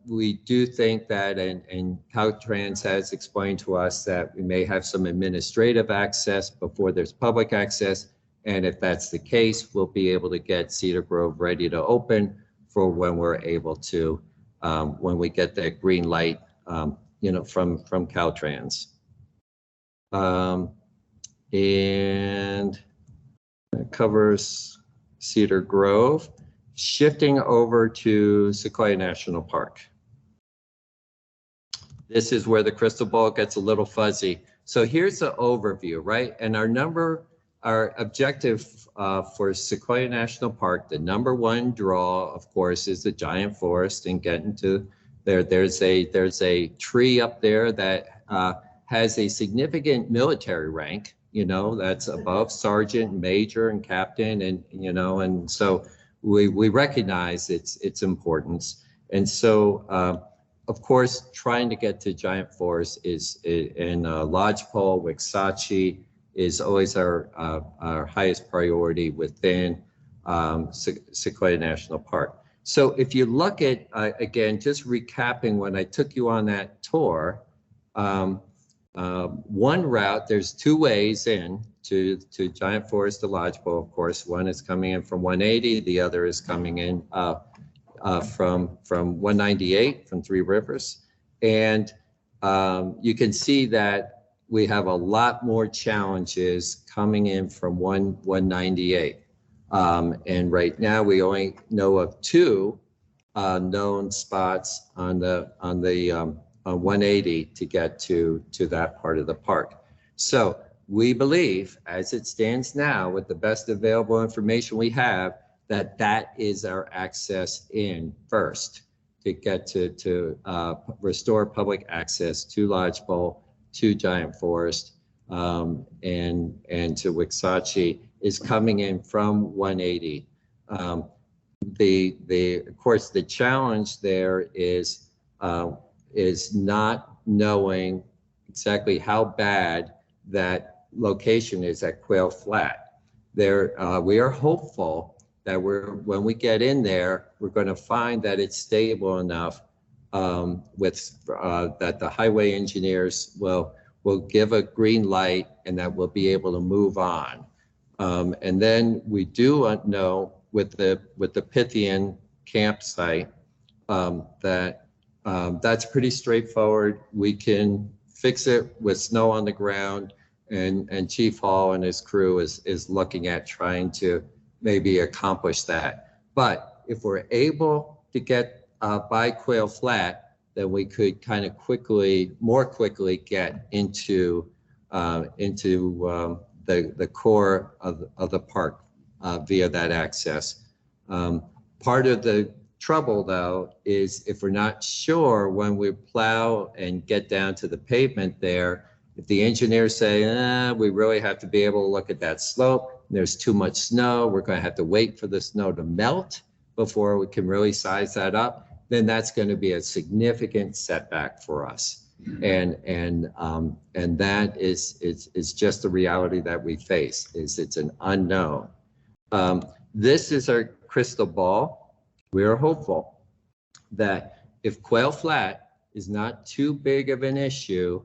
we do think that, and CalTrans has explained to us that we may have some administrative access before there's public access, and if that's the case, we'll be able to get Cedar Grove ready to open for when we're able to, when we get that green light, from CalTrans. And that covers Cedar Grove. Shifting over to Sequoia National Park. This is where the crystal ball gets a little fuzzy. So here's the overview, right? And our objective for Sequoia National Park, the #1 draw, of course, is the giant forest and getting to there. There's a tree up there that has a significant military rank, you know, that's above sergeant, major, and captain, and you know, and so we recognize its importance. And so, of course, trying to get to giant forest is in Lodgepole, Waxahachie is always our highest priority within Sequoia National Park. So if you look at, again, just recapping when I took you on that tour, one route, there's 2 ways in to Giant Forest to Lodgepole, of course. One is coming in from 180, the other is coming in from 198 from Three Rivers. And you can see that we have a lot more challenges coming in from 198. And right now we only know of 2 known spots on the 180 to get to that part of the park. So we believe, as it stands now, with the best available information we have, that is our access in first to get to restore public access to Lodgepole, to Giant Forest, and to Waxahachie is coming in from 180. Of course, the challenge there is not knowing exactly how bad that location is at Quail Flat. There, we are hopeful that when we get in there, we're going to find that it's stable enough that the highway engineers will give a green light and that we'll be able to move on. And then we do know with the Pythian campsite that's pretty straightforward. We can fix it with snow on the ground, and Chief Hall and his crew is looking at trying to maybe accomplish that. But if we're able to get by Quail Flat, then we could kind of more quickly get into the core of the park via that access. Part of the trouble, though, is if we're not sure when we plow and get down to the pavement there, if the engineers say, we really have to be able to look at that slope, there's too much snow, we're going to have to wait for the snow to melt before we can really size that up, then that's going to be a significant setback for us. And that is just the reality that we face, is it's an unknown. This is our crystal ball. We are hopeful that if Quail Flat is not too big of an issue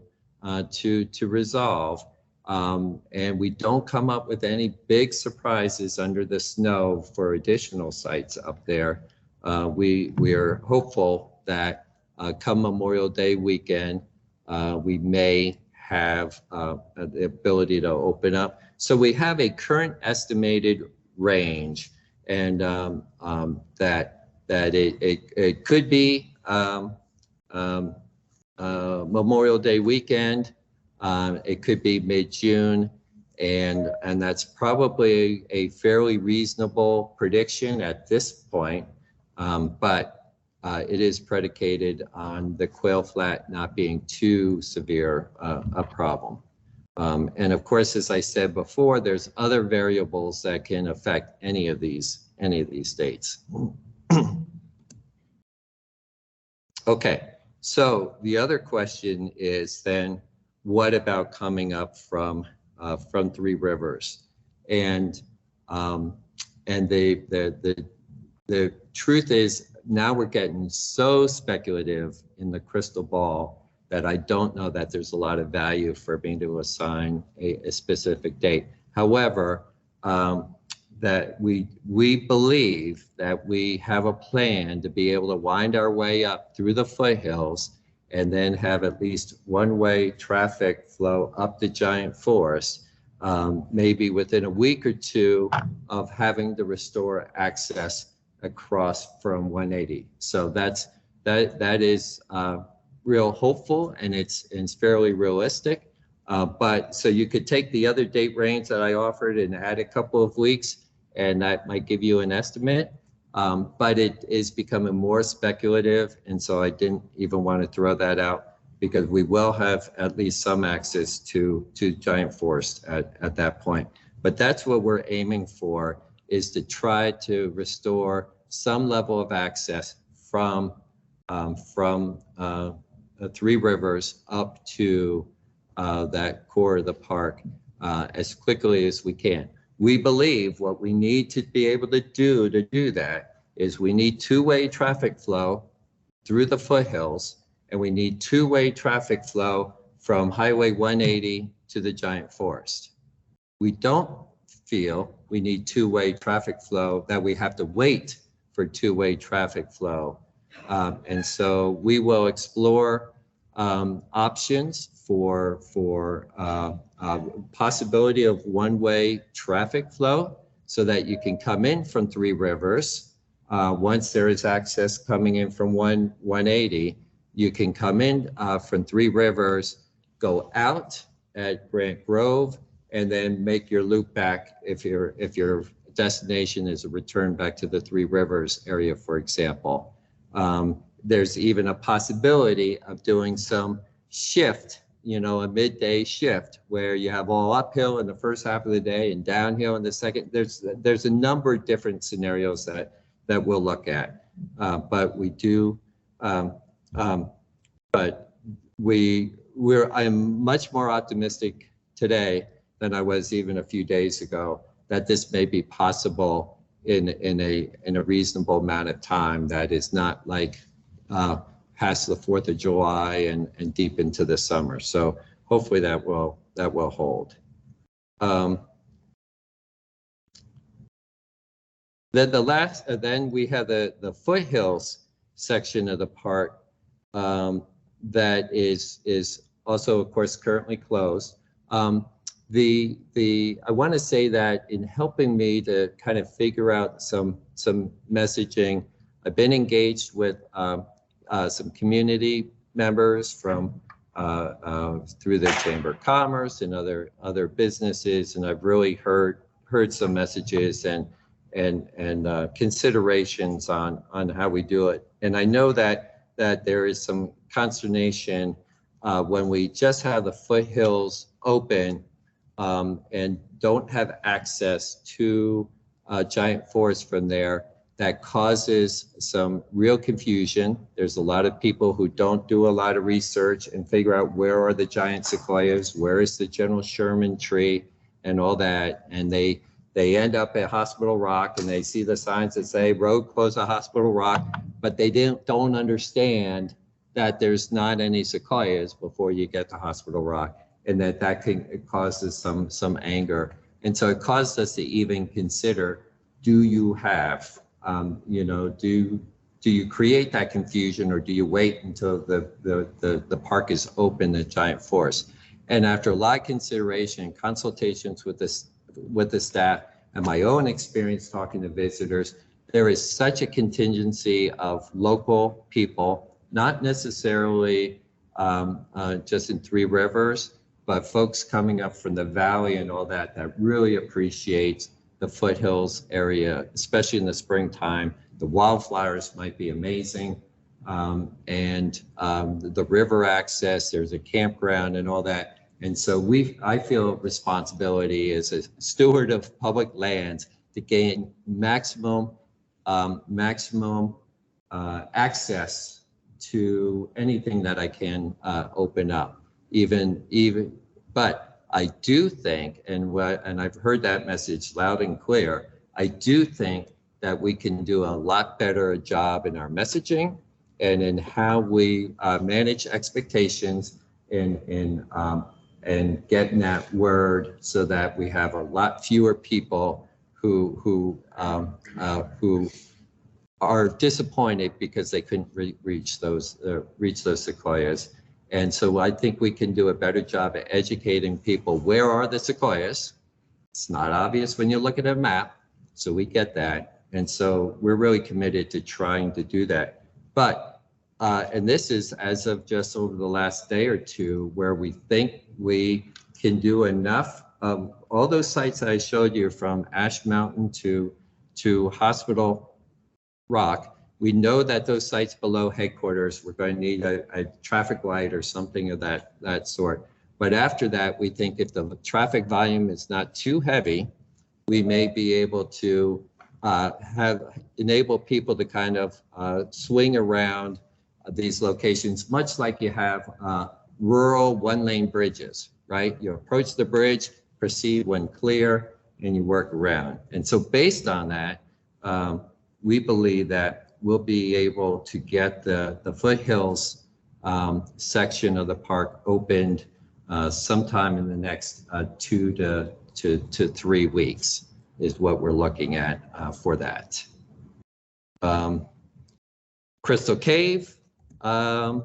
to resolve, and we don't come up with any big surprises under the snow for additional sites up there, we are hopeful that come Memorial Day weekend, we may have the ability to open up. So we have a current estimated range, and that it could be Memorial Day weekend, it could be mid-June, and that's probably a fairly reasonable prediction at this point, but it is predicated on the Quail Flat not being too severe a problem. And of course, as I said before, there's other variables that can affect any of these dates. Okay, so the other question is then, what about coming up from Three Rivers? And the truth is, now we're getting so speculative in the crystal ball that I don't know that there's a lot of value for being able to assign a specific date. However, that we believe that we have a plan to be able to wind our way up through the foothills and then have at least one-way traffic flow up the Giant Forest, maybe within a week or two of having to restore access across from 180. So that is real hopeful, and it's fairly realistic. But so you could take the other date range that I offered and add a couple of weeks, and that might give you an estimate. But it is becoming more speculative, and so I didn't even want to throw that out, because we will have at least some access to Giant Forest at that point. But that's what we're aiming for, is to try to restore some level of access from Three Rivers up to that core of the park as quickly as we can. We believe what we need to be able to do that is we need two-way traffic flow through the foothills, and we need two-way traffic flow from Highway 180 to the Giant Forest. We don't feel we need two-way traffic flow, that we have to wait for two-way traffic flow. And so we will explore options for possibility of one-way traffic flow, so that you can come in from Three Rivers. Once there is access coming in from 180, you can come in from Three Rivers, go out at Grant Grove, and then make your loop back if your destination is a return back to the Three Rivers area, for example. There's even a possibility of doing some shift, a midday shift, where you have all uphill in the first half of the day and downhill in the second. There's a number of different scenarios that we'll look at, but we do. But I'm much more optimistic today than I was even a few days ago, that this may be possible in a reasonable amount of time, that is not like past the 4th of July and deep into the summer. So hopefully that will hold. Then we have the foothills section of the park that is also, of course, currently closed. I want to say that in helping me to kind of figure out some messaging, I've been engaged with some community members from through the Chamber of Commerce and other businesses, and I've really heard some messages and considerations on how we do it. And I know that there is some consternation when we just have the foothills open and don't have access to Giant Forest from there. That causes some real confusion. There's a lot of people who don't do a lot of research and figure out where are the giant sequoias, where is the General Sherman tree, and all that. And they end up at Hospital Rock, and they see the signs that say road closed at Hospital Rock, but they don't understand that there's not any sequoias before you get to Hospital Rock, and that it causes some anger. And so it caused us to even consider, do you have, do you create that confusion, or do you wait until the park is open at Giant Forest? And after a lot of consideration and consultations with the staff and my own experience talking to visitors, there is such a contingency of local people, not necessarily just in Three Rivers, but folks coming up from the valley and all that really appreciates the foothills area, especially in the springtime. The wildflowers might be amazing, and the river access, there's a campground and all that. And so I feel responsibility as a steward of public lands to gain maximum access to anything that I can open up. But I do think, and I've heard that message loud and clear, I do think that we can do a lot better job in our messaging and in how we manage expectations and getting that word, so that we have a lot fewer people who are disappointed because they couldn't reach those sequoias. And so I think we can do a better job at educating people. Where are the sequoias? It's not obvious when you look at a map, so we get that. And so we're really committed to trying to do that. But and this is as of just over the last day or two, where we think we can do enough of all those sites I showed you, from Ash Mountain to Hospital Rock. We know that those sites below headquarters, we're going to need a traffic light or something of that sort. But after that, we think if the traffic volume is not too heavy, we may be able to enable people to kind of swing around these locations, much like you have rural one-lane bridges, right? You approach the bridge, proceed when clear, and you work around. And so based on that, we believe that we'll be able to get the foothills section of the park opened sometime in the next 2 to 3 weeks is what we're looking at for that. Crystal Cave, that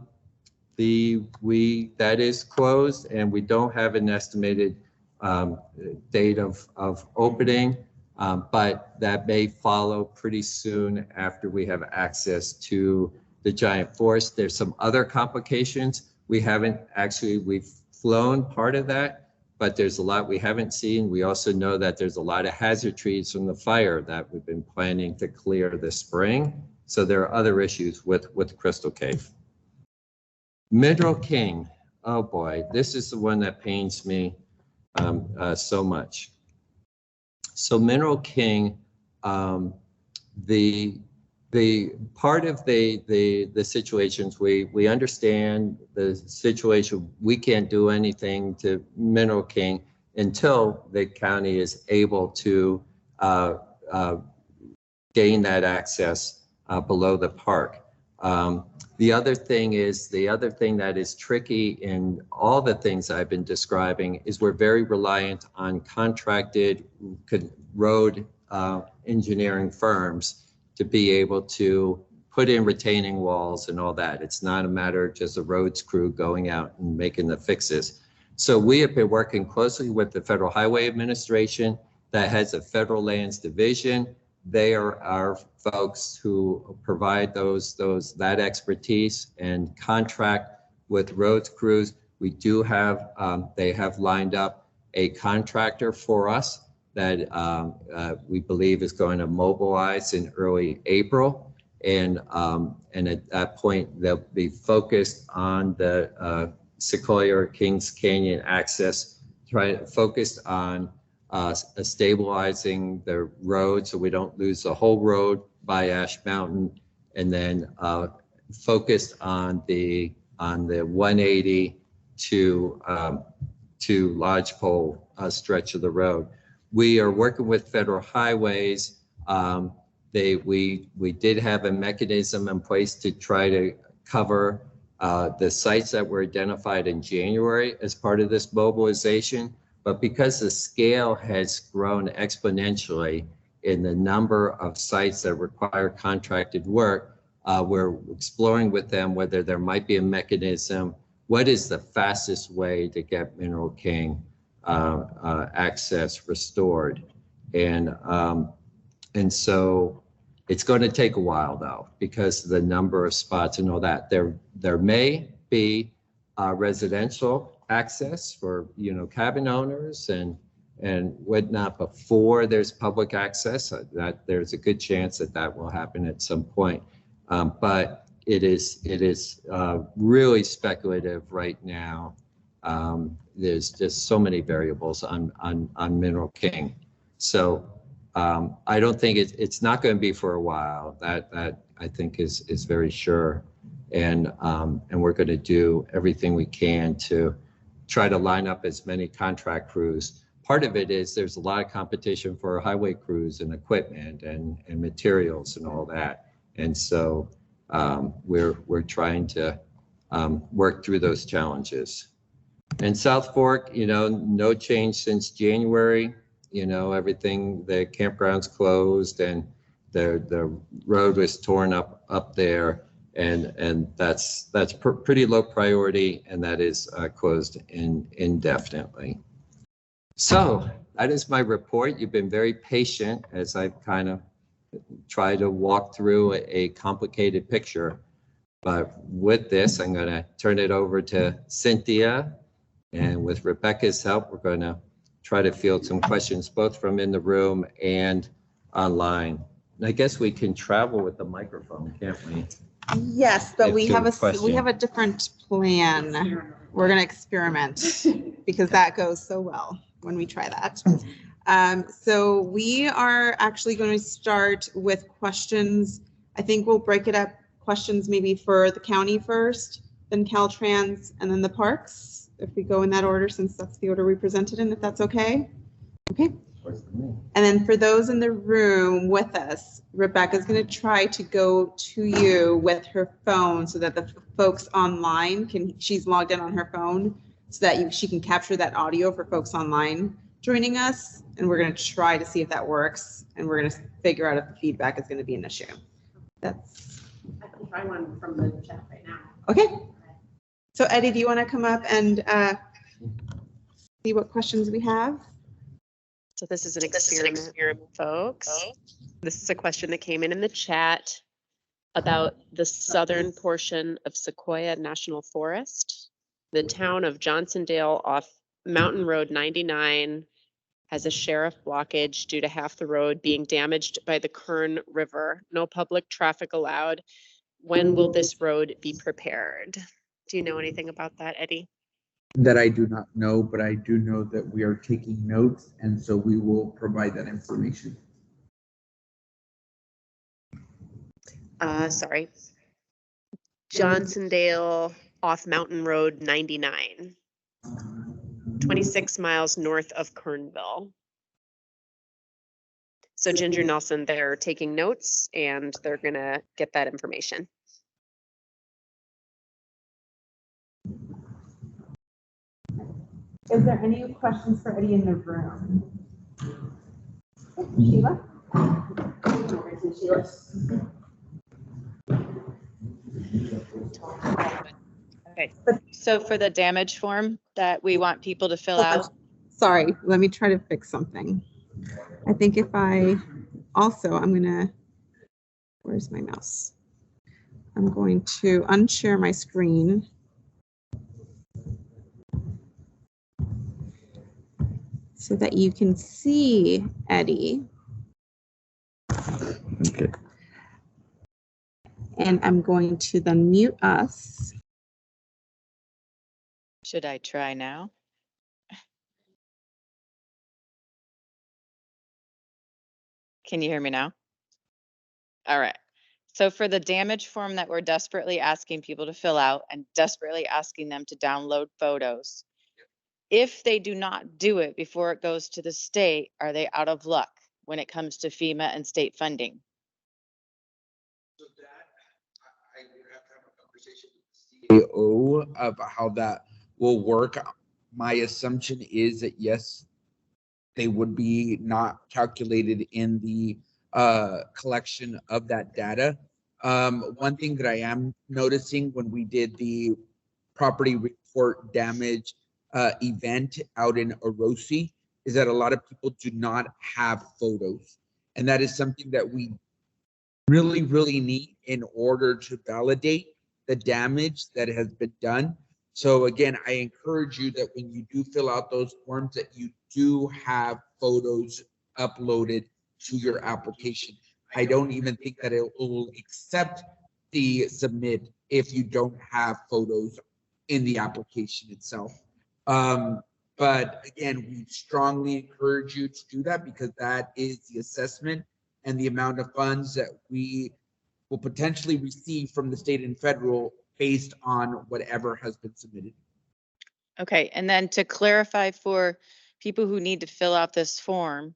is closed, and we don't have an estimated date of opening, but that may follow pretty soon after we have access to the giant forest. There's some other complications. We've flown part of that, but there's a lot we haven't seen. We also know that there's a lot of hazard trees from the fire that we've been planning to clear this spring. So there are other issues with Crystal Cave. Mineral King, oh boy, this is the one that pains me so much. So Mineral King, the part of the situations, we understand the situation. We can't do anything to Mineral King until the county is able to gain that access below the park. The other thing that is tricky in all the things I've been describing is we're very reliant on contracted road engineering firms to be able to put in retaining walls and all that. It's not a matter of just a roads crew going out and making the fixes. So we have been working closely with the Federal Highway Administration that has a Federal Lands Division. They are our folks who provide that expertise and contract with roads crews. We do have, they have lined up a contractor for us that we believe is going to mobilize in early April. And at that point, they'll be focused on the Sequoia or Kings Canyon access, focused on stabilizing the road so we don't lose the whole road by Ash Mountain, and then focused on the 180 to Lodgepole stretch of the road. We are working with Federal Highways. We did have a mechanism in place to try to cover the sites that were identified in January as part of this mobilization. But because the scale has grown exponentially in the number of sites that require contracted work, we're exploring with them whether there might be a mechanism. What is the fastest way to get Mineral King access restored? And so it's going to take a while though, because of the number of spots and all that. There may be residential access for cabin owners and whatnot before there's public access. That there's a good chance that will happen at some point, but it is really speculative right now. There's just so many variables on Mineral King, so I don't think it's not going to be for a while. That I think is very sure, and we're going to do everything we can to try to line up as many contract crews. Part of it is there's a lot of competition for highway crews and equipment and materials and all that. And so we're trying to work through those challenges. And South Fork, no change since January. Everything, the campground's closed and the road was torn up there. And that's pretty low priority, and that is closed indefinitely. So that is my report. You've been very patient as I've kind of tried to walk through a complicated picture. But with this, I'm going to turn it over to Cynthia. And with Rebecca's help, we're going to try to field some questions, both from in the room and online. And I guess we can travel with the microphone, can't we? Yes, but If we to have the a question. different plan. We're going to experiment because that goes so well when we try that. So we are actually going to start with questions. I think we'll break it up, questions maybe for the county first, then CalTrans, and then the parks, if we go in that order, since that's the order we presented in, if that's okay. Okay. And then for those in the room with us, Rebecca's going to try to go to you with her phone so that the folks online she's logged in on her phone so that she can capture that audio for folks online joining us. And we're going to try to see if that works. And we're going to figure out if the feedback is going to be an issue. I can try one from the chat right now. Okay. So Eddie, do you want to come up and see what questions we have? So this is an experiment, folks. This is a question that came in the chat about the southern portion of Sequoia National Forest. The town of Johnsondale off Mountain Road 99 has a sheriff blockage due to half the road being damaged by the Kern River. No public traffic allowed. When will this road be prepared? Do you know anything about that, Eddie? That I do not know, but I do know that we are taking notes, and so we will provide that information. Sorry. Johnsondale off Mountain Road 99, 26 miles north of Kernville. So Ginger Nelson, they're taking notes and they're gonna get that information. Is there any questions for Eddie in the room? Sheila? Okay, so for the damage form that we want people to fill out. Sorry, let me try to fix something. I think if I'm gonna, where's my mouse? I'm going to unshare my screen. So that you can see Eddie. Okay. And I'm going to then mute us. Should I try now? Can you hear me now? All right. So for the damage form that we're desperately asking people to fill out and desperately asking them to download photos, if they do not do it before it goes to the state, are they out of luck when it comes to FEMA and state funding? So that I would have to have a conversation with the CEO about how that will work. My assumption is that yes, they would be not calculated in the collection of that data. One thing that I am noticing when we did the property report damage event out in Orosi is that a lot of people do not have photos. And that is something that we really, really need in order to validate the damage that has been done. So again, I encourage you that when you do fill out those forms that you do have photos uploaded to your application. I don't even think that it will accept the submit if you don't have photos in the application itself. But again, we strongly encourage you to do that because that is the assessment and the amount of funds that we will potentially receive from the state and federal based on whatever has been submitted. Okay, and then to clarify for people who need to fill out this form,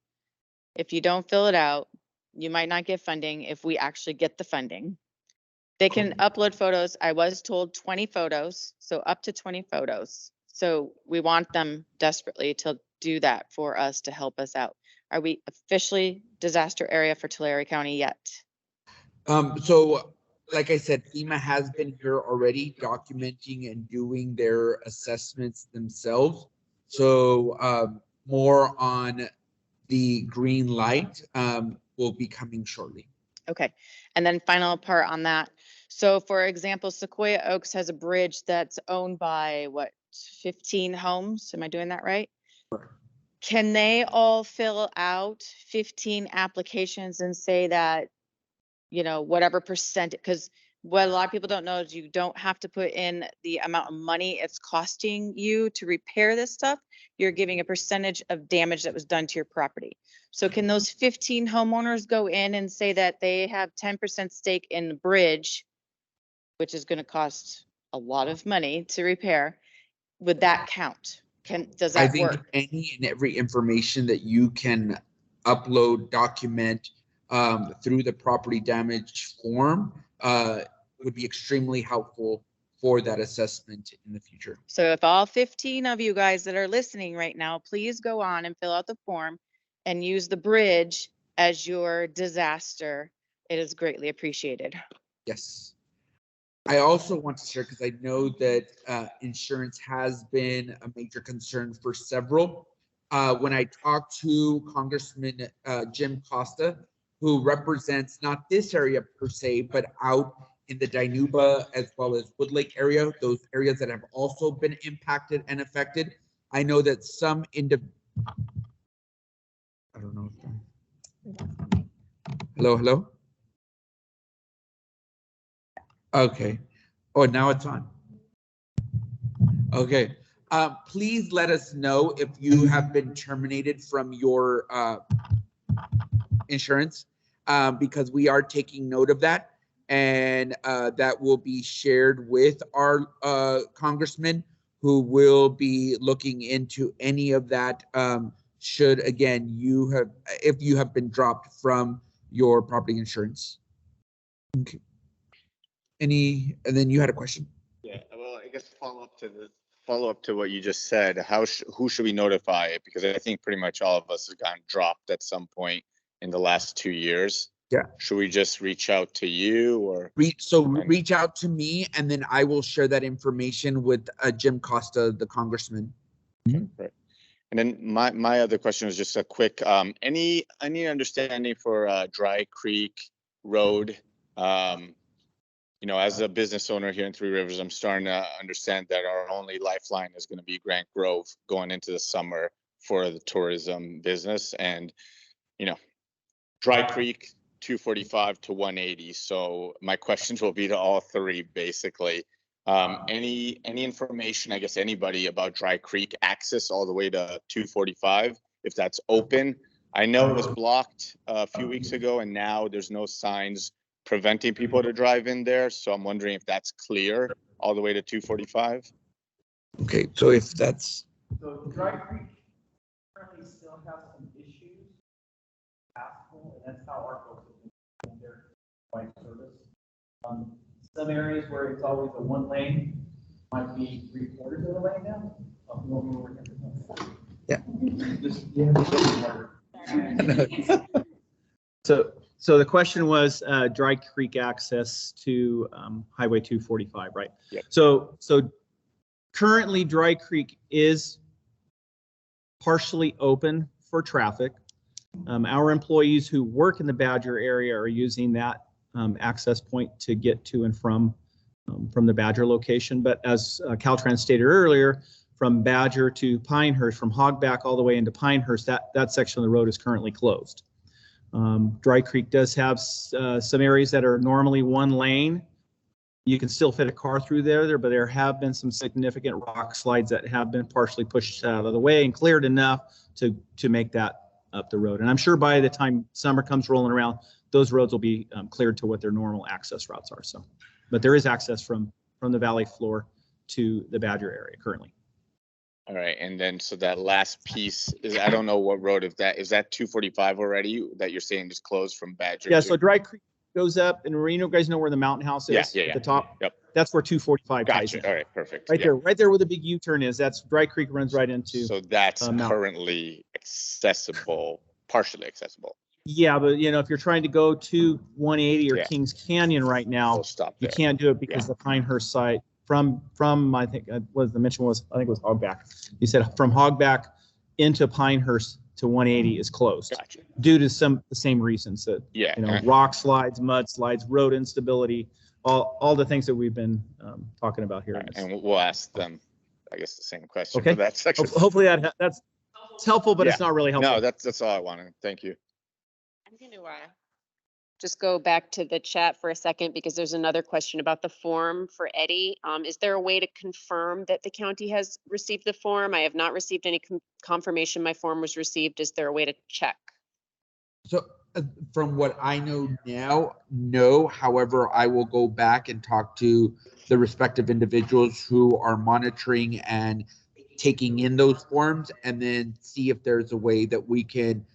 if you don't fill it out, you might not get funding if we actually get the funding. They can upload photos. I was told 20 photos, so up to 20 photos. So we want them desperately to do that for us to help us out. Are we officially disaster area for Tulare County yet? So like I said, FEMA has been here already documenting and doing their assessments themselves. So more on the green light will be coming shortly. Okay, and then final part on that. So for example, Sequoia Oaks has a bridge that's owned by what, 15 homes? Am I doing that right? Can they all fill out 15 applications and say that, you know, whatever percent, because what a lot of people don't know is you don't have to put in the amount of money it's costing you to repair this stuff. You're giving a percentage of damage that was done to your property. So can those 15 homeowners go in and say that they have 10% stake in the bridge, which is going to cost a lot of money to repair? Would that count? Does I that think work? any and every information that you can upload, document through the property damage form would be extremely helpful for that assessment in the future. So if all 15 of you guys that are listening right now, please go on and fill out the form and use the bridge as your disaster. It is greatly appreciated. Yes. I also want to share, because I know that insurance has been a major concern for several. When I talked to Congressman Jim Costa, who represents not this area per se, but out in the Dinuba as well as Woodlake area, those areas that have also been impacted and affected. I know that some I don't know. Hello? Okay. Oh, now it's on. Okay. Please let us know if you have been terminated from your insurance, because we are taking note of that, and that will be shared with our congressman, who will be looking into any of that. Should, again, if you have been dropped from your property insurance. Okay. And then you had a question. Yeah, well, I guess follow up to what you just said. Who should we notify? Because I think pretty much all of us have gotten dropped at some point in the last 2 years. Yeah. Should we just reach out to you, or reach out to me, and then I will share that information with Jim Costa, the congressman. Right. And then my other question was just a quick, any understanding for Dry Creek Road? You know, as a business owner here in Three Rivers, I'm starting to understand that our only lifeline is going to be Grant Grove going into the summer for the tourism business. And, you know, Dry Creek, 245 to 180. So my questions will be to all three, basically. Any information, I guess, anybody about Dry Creek access all the way to 245, if that's open? I know it was blocked a few weeks ago, and now there's no signs preventing people to drive in there. So I'm wondering if that's clear all the way to 245. Okay, so if that's. So Dry Creek currently still has some issues. And that's how our folks have been their bike service. Some areas where it's always a one lane might be 3/4 of a lane now. Yeah. So the question was Dry Creek access to Highway 245, right? Yeah. So currently Dry Creek is partially open for traffic. Our employees who work in the Badger area are using that access point to get to and from the Badger location. But as CalTrans stated earlier, from Badger to Pinehurst, from Hogback all the way into Pinehurst, that section of the road is currently closed. Dry Creek does have some areas that are normally one lane. You can still fit a car through there, but there have been some significant rock slides that have been partially pushed out of the way and cleared enough to make that up the road. And I'm sure by the time summer comes rolling around, those roads will be cleared to what their normal access routes are. So, but there is access from the valley floor to the Badger area currently. All right, and then so that last piece is, I don't know what road is that 245 already that you're saying is closed from Badger? Yeah, so Dry Creek goes up, and you guys know where the Mountain House is? Yeah. At the top? Yep. That's where 245 ties in. Gotcha. All right, perfect. Right there, right there where the big U-turn is. That's Dry Creek runs right into. So that's Mountain. currently accessible, partially accessible. Yeah, but if you're trying to go to 180 or Kings Canyon right now, you can't do it because the Pinehurst site from I think what the mention was, I think it was Hogback. You said from Hogback into Pinehurst, to 180 is closed Gotcha. due to the same reasons that, Yeah. rock slides, mud slides, road instability, all the things that we've been talking about here. And we'll ask them, I guess, the same question Okay. for that section. Hopefully that's helpful, but it's Yeah. not really helpful. No, that's all I wanted. Thank you. I'm going to just go back to the chat for a second because there's another question about the form for Eddie. Is there a way to confirm that the county has received the form? I have not received any confirmation my form was received. Is there a way to check? So from what I know now, no. However, I will go back and talk to the respective individuals who are monitoring and taking in those forms, and then see if there's a way that we can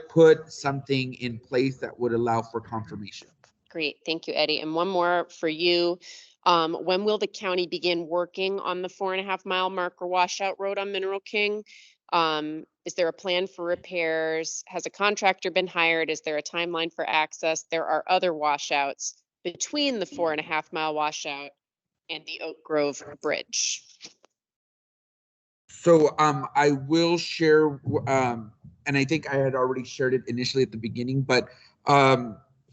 put something in place that would allow for confirmation. Great, thank you, Eddie. And one more for you. When will the county begin working on the 4.5 mile marker washout road on Mineral King? Is there a plan for repairs? Has a contractor been hired? Is there a timeline for access? There are other washouts between the 4.5 mile washout and the Oak Grove Bridge. So I will share, and I think I had already shared it initially at the beginning, but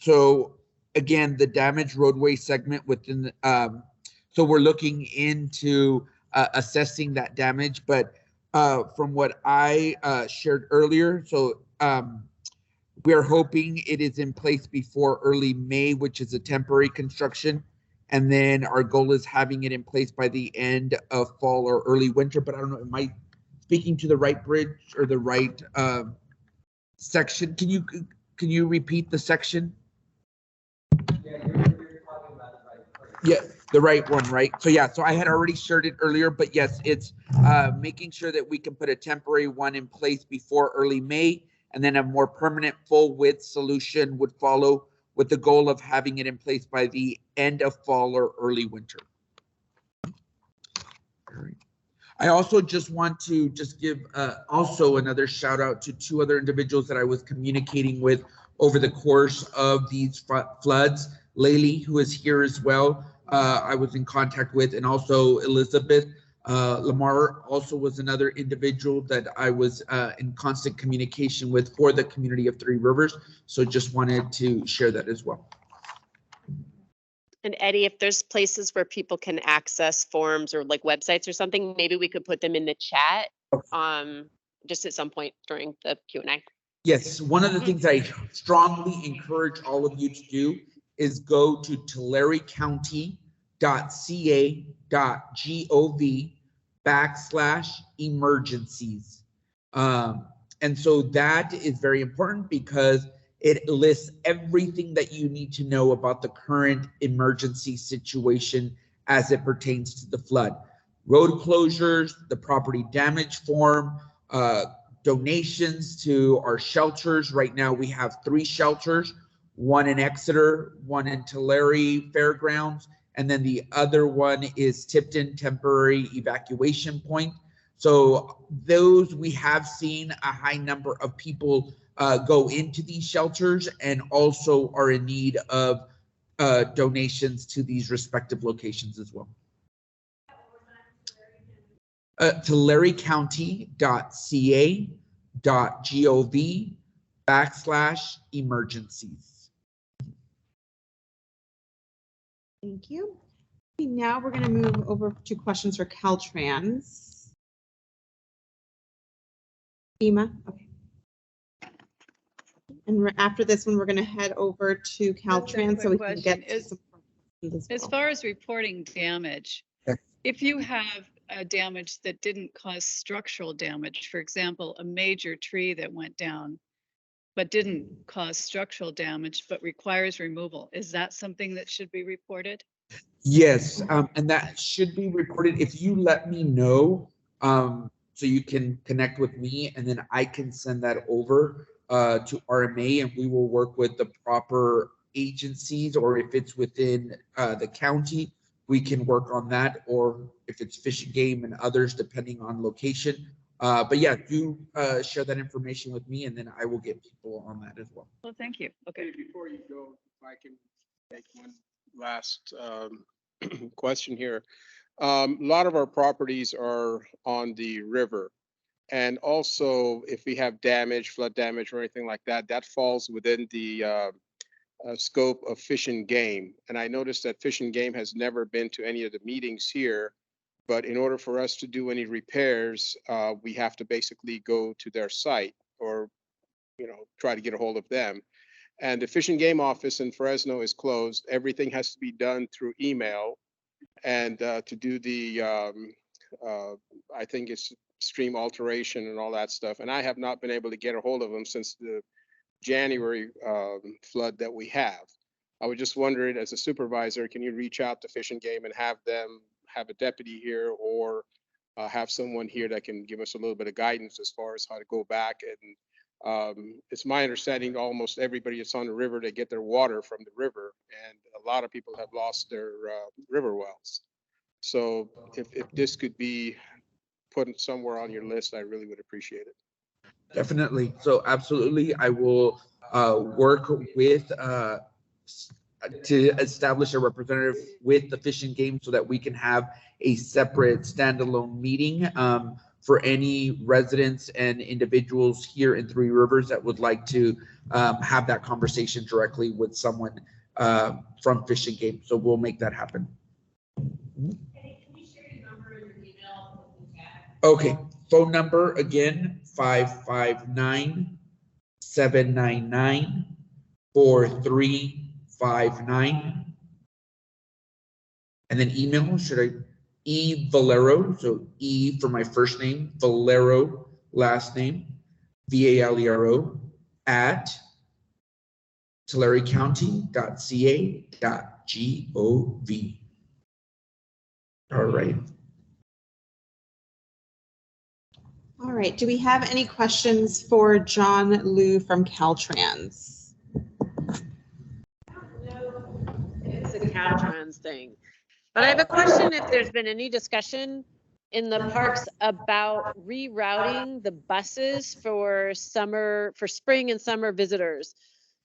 so again, the damaged roadway segment within, so we're looking into assessing that damage, but from what I shared earlier, so we are hoping it is in place before early May, which is a temporary construction. And then our goal is having it in place by the end of fall or early winter. But I don't know, am I speaking to the right bridge or the right section? Can you repeat the section? Yeah, you're talking about the right place. Yeah, the right one, right? So yeah, so I had already shared it earlier, but yes, it's making sure that we can put a temporary one in place before early May, and then a more permanent full width solution would follow, with the goal of having it in place by the end of fall or early winter. I also just want to give also another shout out to two other individuals that I was communicating with over the course of these floods. Laylee, who is here as well, I was in contact with, and also Elizabeth. Lamar also was another individual that I was in constant communication with for the community of Three Rivers. So just wanted to share that as well. And Eddie, if there's places where people can access forms or like websites or something, maybe we could put them in the chat just at some point during the Q&A. Yes, one of the things I strongly encourage all of you to do is go to tularecounty.ca.gov/emergencies. And so that is very important because it lists everything that you need to know about the current emergency situation as it pertains to the flood. Road closures, the property damage form, donations to our shelters. Right now we have 3 shelters, one in Exeter, one in Tulare Fairgrounds, and then the other one is Tipton Temporary Evacuation Point. So those, we have seen a high number of people go into these shelters, and also are in need of donations to these respective locations as well. tularecounty.ca.gov/emergencies. Thank you. Okay, now we're going to move over to questions for CalTrans. FEMA, okay. And after this one, we're going to head over to CalTrans so we can get to some questions as As well. far as reporting damage, Okay. if you have a damage that didn't cause structural damage, for example, a major tree that went down but didn't cause structural damage but requires removal, is that something that should be reported? Yes, and that should be reported if you let me know, so you can connect with me, and then I can send that over to RMA, and we will work with the proper agencies, or if it's within the county, we can work on that, or if it's Fish and Game and others, depending on location. But yeah, do share that information with me, and then I will get people on that as well. Well, thank you. Okay. Before you go, if I can make one last question here. A lot of our properties are on the river. And also, if we have damage, flood damage or anything like that, that falls within the scope of Fish and Game. And I noticed that Fish and Game has never been to any of the meetings here. But in order for us to do any repairs, we have to basically go to their site or, try to get a hold of them. And the Fish and Game office in Fresno is closed. Everything has to be done through email. And to do the, I think it's stream alteration and all that stuff. And I have not been able to get a hold of them since the January flood that we have. I was just wondering, as a supervisor, can you reach out to Fish and Game and have them have a deputy here, or have someone here that can give us a little bit of guidance as far as how to go back? And it's my understanding almost everybody that's on the river, they get their water from the river, and a lot of people have lost their river wells. So if this could be put somewhere on your list, I really would appreciate it. Definitely. So absolutely, I will work with to establish a representative with the Fish and Game so that we can have a separate standalone meeting for any residents and individuals here in Three Rivers that would like to have that conversation directly with someone from Fish and Game. So we'll make that happen. Okay, phone number again, 559-799-4359. And then email, should I, E Valero, so E for my first name, Valero, last name, VALERO, at tularecounty.ca.gov. All right. All right, do we have any questions for John Liu from CalTrans? It's a CalTrans thing. But I have a question if there's been any discussion in the parks about rerouting the buses for spring and summer visitors,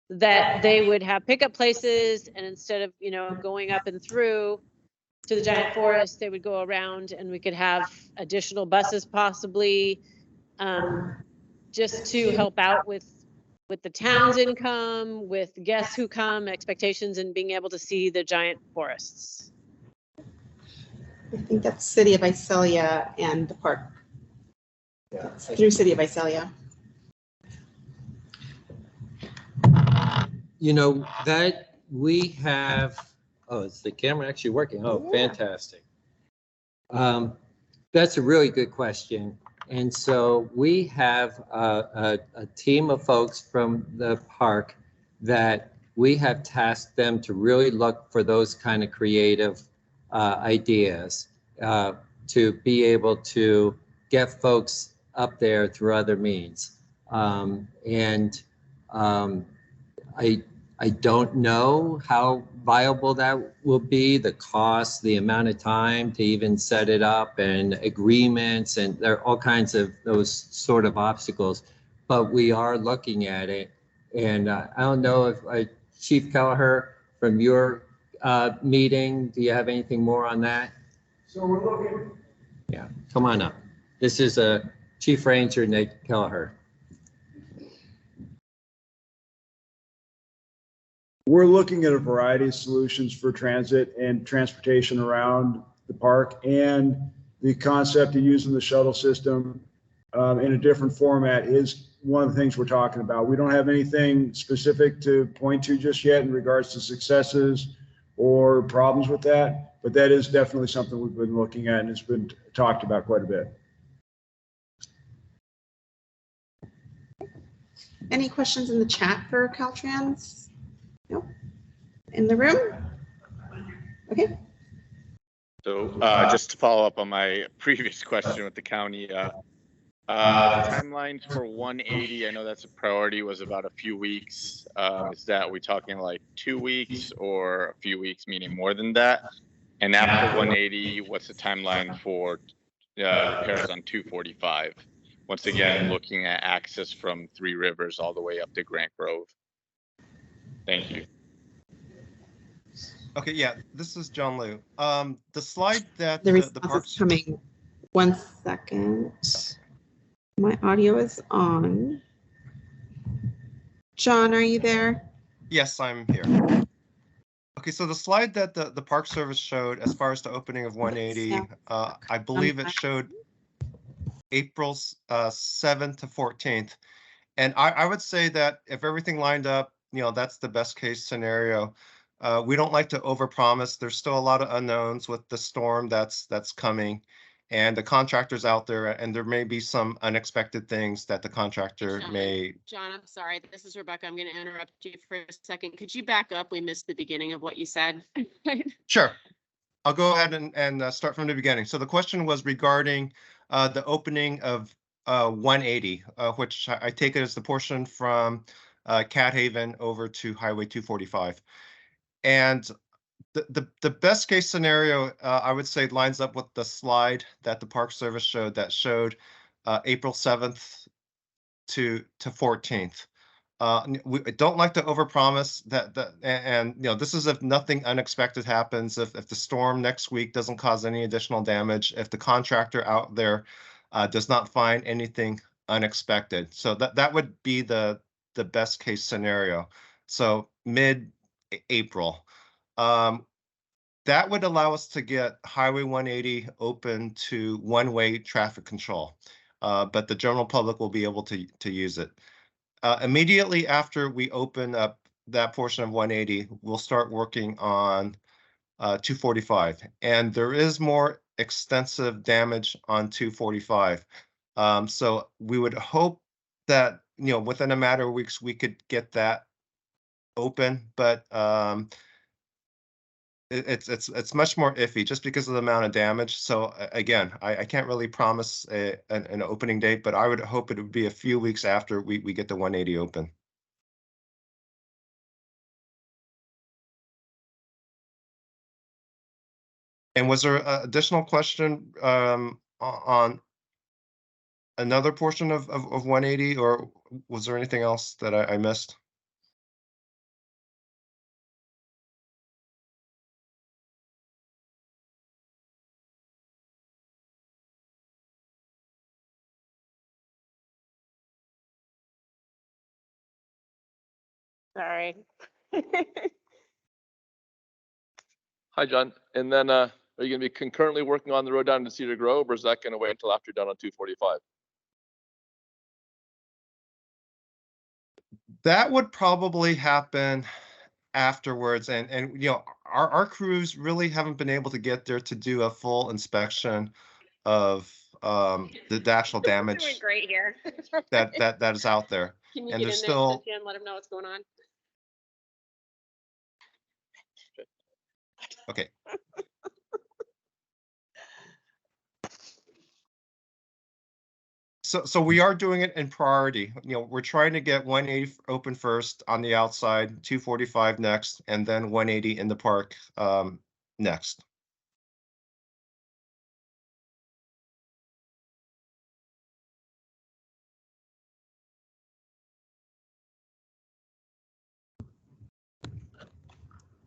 that they would have pickup places, and instead of, going up and through to the giant forest, they would go around, and we could have additional buses possibly, just to help out with the town's income, with guests who come, expectations, and being able to see the giant forests. I think that's City of Visalia and the park. Yeah. Through City of Visalia. That we have, is the camera actually working? Oh, yeah. Fantastic. That's a really good question. And so we have a team of folks from the park that we have tasked them to really look for those kind of creative ideas to be able to get folks up there through other means. I don't know how viable that will be, the cost, the amount of time to even set it up, and agreements, and there are all kinds of those sort of obstacles, but we are looking at it. And I don't know if Chief Kelleher, from your meeting, do you have anything more on that? So we're looking. Yeah, come on up. This is Chief Ranger Nate Kelleher. We're looking at a variety of solutions for transit and transportation around the park, and the concept of using the shuttle system in a different format is one of the things we're talking about. We don't have anything specific to point to just yet in regards to successes or problems with that, but that is definitely something we've been looking at, and it's been talked about quite a bit. Any questions in the chat for CalTrans? Nope. In the room? Okay. So just to follow up on my previous question with the county, timelines for 180, I know that's a priority, was about a few weeks. Is that, we talking like 2 weeks or a few weeks, meaning more than that? And after 180, what's the timeline for repairs on 245? Once again, looking at access from Three Rivers all the way up to Grant Grove. Thank you. Okay, yeah, this is John Liu. The slide that the the response parks is coming. 1 second. My audio is on. John, are you there? Yes, I'm here. Okay, so the slide that the Park Service showed as far as the opening of 180, I believe it showed April 7th to 14th. And I would say that if everything lined up, that's the best case scenario. We don't like to overpromise. There's still a lot of unknowns with the storm that's coming, and the contractors out there, and there may be some unexpected things that the contractor may. John, I'm sorry. This is Rebecca. I'm going to interrupt you for a second. Could you back up? We missed the beginning of what you said. Sure. I'll go ahead and start from the beginning. So the question was regarding the opening of 180, which I take it as the portion from Cat Haven over to Highway 245. And the best case scenario, I would say, lines up with the slide that the Park Service showed that showed April 7th to 14th. We don't like to overpromise and this is if nothing unexpected happens, if the storm next week doesn't cause any additional damage, if the contractor out there does not find anything unexpected. So that would be the best case scenario. So mid-April. That would allow us to get Highway 180 open to one-way traffic control, but the general public will be able to use it. Immediately after we open up that portion of 180, we'll start working on 245. And there is more extensive damage on 245. So we would hope that, within a matter of weeks, we could get that open, but it's much more iffy just because of the amount of damage. So again, I can't really promise an opening date, but I would hope it would be a few weeks after we get the 180 open. And was there an additional question on another portion of 180, or was there anything else that I missed? Sorry. Hi, John. And then are you going to be concurrently working on the road down to Cedar Grove, or is that going to wait until after you're done on 245? That would probably happen afterwards. And our crews really haven't been able to get there to do a full inspection of the actual damage Doing great here. that is out there. Can you And get there's in there, still Cynthia, and let them know what's going on? okay. So we are doing it in priority. We're trying to get 180 open first on the outside, 245 next, and then 180 in the park next.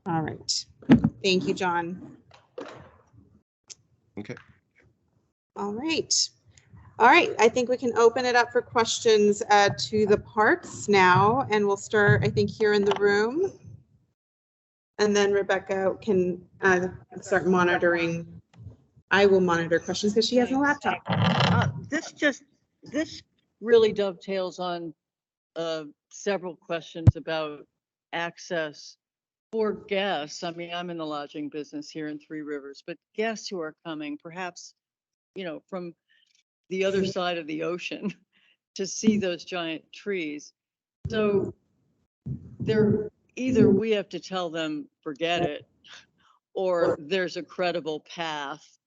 All right. Thank you, John. Okay. All right. All right. I think we can open it up for questions to the parks now, and we'll start, I think, here in the room. And then Rebecca can start monitoring. I will monitor questions because she has a laptop. This really dovetails on several questions about access for guests. I mean, I'm in the lodging business here in Three Rivers, but guests who are coming, perhaps, from the other side of the ocean to see those giant trees. So either we have to tell them, forget it, or there's a credible path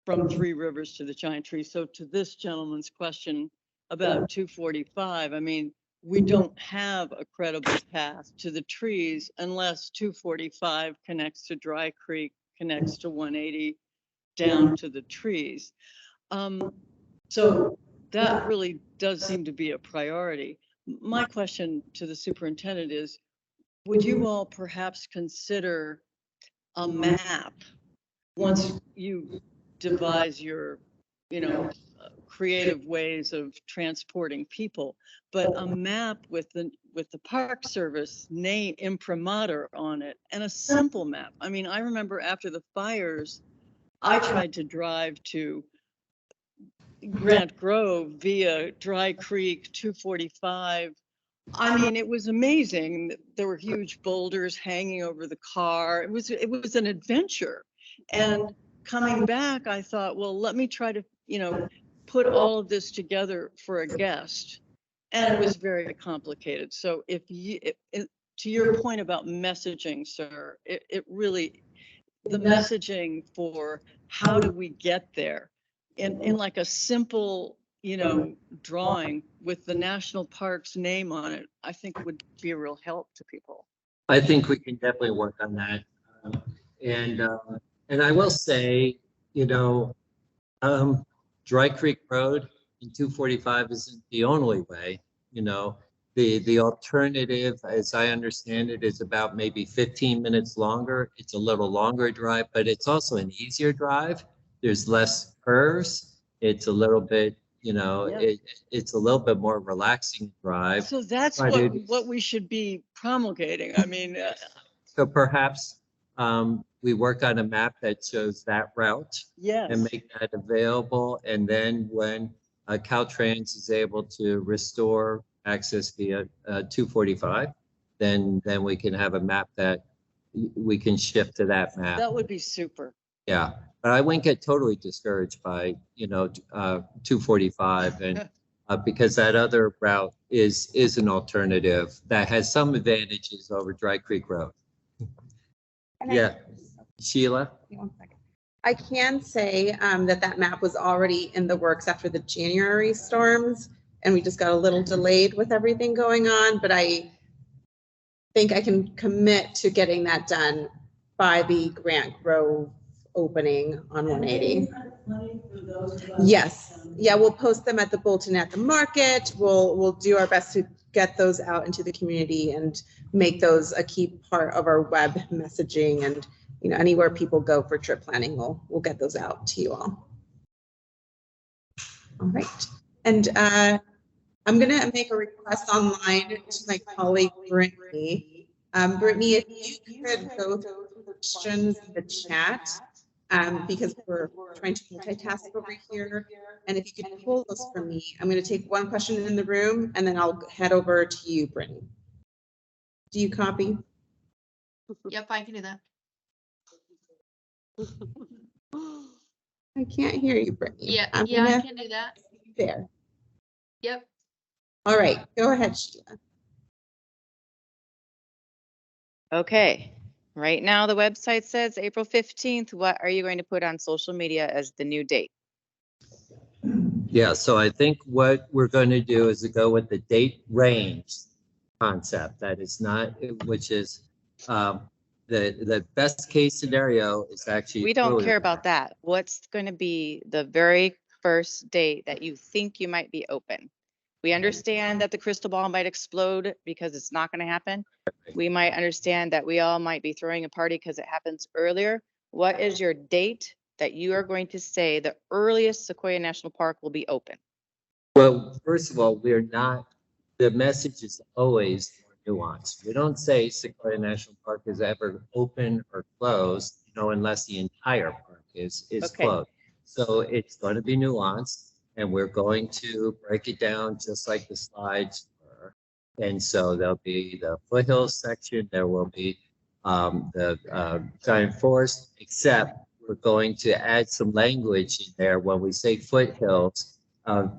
from Three Rivers to the giant tree. So to this gentleman's question about 245, I mean, we don't have a credible path to the trees unless 245 connects to Dry Creek, connects to 180 down to the trees. So that really does seem to be a priority. My question to the superintendent is, would you all perhaps consider a map once you devise your, creative ways of transporting people. But a map with the Park Service name imprimatur on it and a simple map. I mean, I remember after the fires, I tried to drive to Grant Grove via Dry Creek 245. I mean, it was amazing. There were huge boulders hanging over the car. It was an adventure. And coming back, I thought, well, let me try to, put all of this together for a guest. And it was very complicated. So to your point about messaging, sir, it really, the messaging for how do we get there in like a simple, drawing with the national park's name on it, I think would be a real help to people. I think we can definitely work on that. And I will say, Dry Creek Road and 245 isn't the only way. The alternative, as I understand it, is about maybe 15 minutes longer. It's a little longer drive, but it's also an easier drive. There's less curves. It's a little bit, it's a little bit more relaxing drive. So that's what we should be promulgating. I mean, so perhaps we work on a map that shows that route. Yes. And make that available. And then when CalTrans is able to restore access via 245, then we can have a map that we can shift to that map. That would be super. Yeah, but I wouldn't get totally discouraged by 245 and because that other route is an alternative that has some advantages over Dry Creek Road. Yeah, Sheila. One second. I can say that map was already in the works after the January storms, and we just got a little delayed with everything going on, but I think I can commit to getting that done by the Grant Grove opening on 180. Yes. Yeah, we'll post them at the bulletin at the market. We'll do our best to get those out into the community and make those a key part of our web messaging, and anywhere people go for trip planning, we'll get those out to you all. All right. And I'm going to make a request online to my colleague, Brittany. Brittany, if you could go through the questions in the chat, because we're trying to multitask over here. And if you could pull those for me, I'm going to take one question in the room, and then I'll head over to you, Brittany. Do you copy? Yep, I can do that. I can't hear you, Brittany. Yeah, I can do that. There. Yep. All right, go ahead, Sheila. Okay, right now the website says April 15th. What are you going to put on social media as the new date? Yeah, so I think what we're going to do is to go with the date range concept. That is not, which is the best case scenario is actually. We don't care about that. What's going to be the very first date that you think you might be open? We understand that the crystal ball might explode because it's not going to happen. We might understand that we all might be throwing a party because it happens earlier. What is your date that you are going to say the earliest Sequoia National Park will be open? Well, first of all, we're not, the message is always nuanced. We don't say Sequoia National Park is ever open or closed, unless the entire park is Okay. closed. So it's going to be nuanced, and we're going to break it down just like the slides were. And so there'll be the foothills section, there will be the giant forest, except we're going to add some language in there when we say foothills.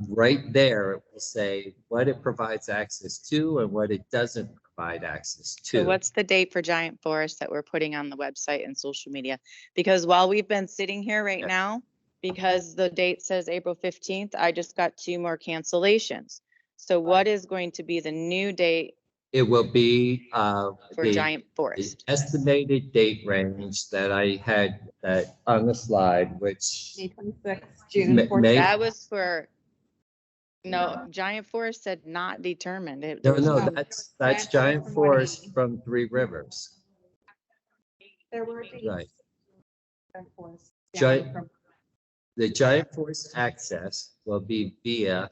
Right there, it will say what it provides access to and what it doesn't provide access to. So what's the date for Giant Forest that we're putting on the website and social media? Because while we've been sitting here right now, because the date says April 15th, I just got 2 more cancellations. So what is going to be the new date? It will be for Giant Forest. The estimated date range that I had on the slide, which May 26th, June 14th. That was for, no, Giant Forest said not determined. No, that's Giant Forest from Three Rivers. There were dates. Right. Forest. Giant, the Giant Forest access will be via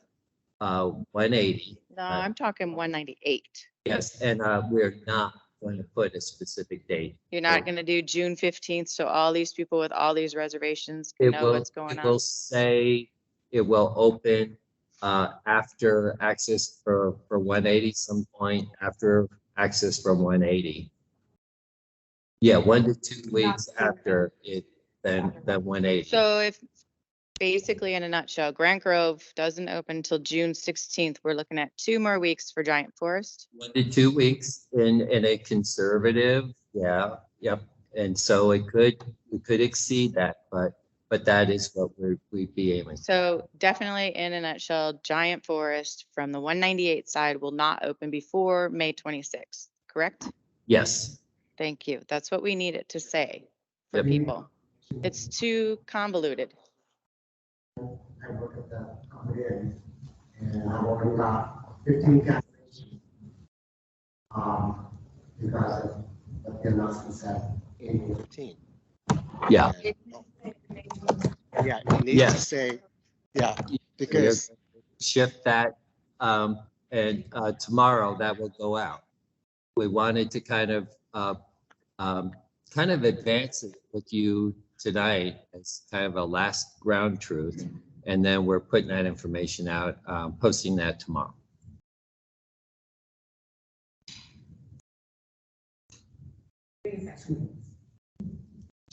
180. No, I'm talking 198. Yes, and we're not going to put a specific date. You're not going to do June 15th, so all these people with all these reservations can know what's going It will on. say it will open after access for 180, some point after access for 180. Yeah, 1 to 2 weeks after it, then 180. So if basically in a nutshell, Grant Grove doesn't open until June 16th, we're looking at 2 more weeks for Giant Forest. 1 to 2 weeks in a conservative, yeah, yep. And so we could exceed that, but that is what we'd be aiming. So definitely in a nutshell, Giant Forest from the 198 side will not open before May 26th, correct? Yes. Thank you. That's what we need it to say for people. It's too convoluted. I look at that coming in, and I've already got 15 cancellations. Because of the announcement said in 15. Yeah. Yeah, it needs to say, yeah, because Shift that, and tomorrow that will go out. We wanted to kind of advance it with you tonight as kind of a last ground truth, and then we're putting that information out, posting that tomorrow.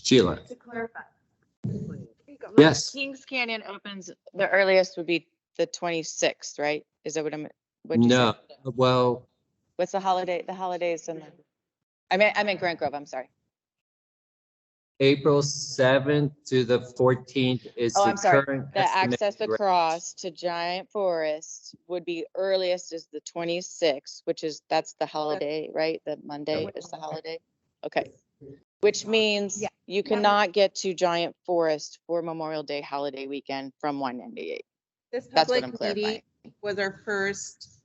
Sheila. To clarify. Yes. Kings Canyon opens, the earliest would be the 26th, right? Is that what what'd you No, say? well, What's the holiday? The holidays and I meant Grant Grove, I'm sorry. April 7th to the 14th is Oh, the I'm sorry. current The estimate. access across to Giant Forest would be earliest is the 26th, which is, that's the holiday, right? The Monday is the holiday. Okay. Which means you cannot get to Giant Forest for Memorial Day holiday weekend from 198. This That's what I'm public meeting clarifying. was our first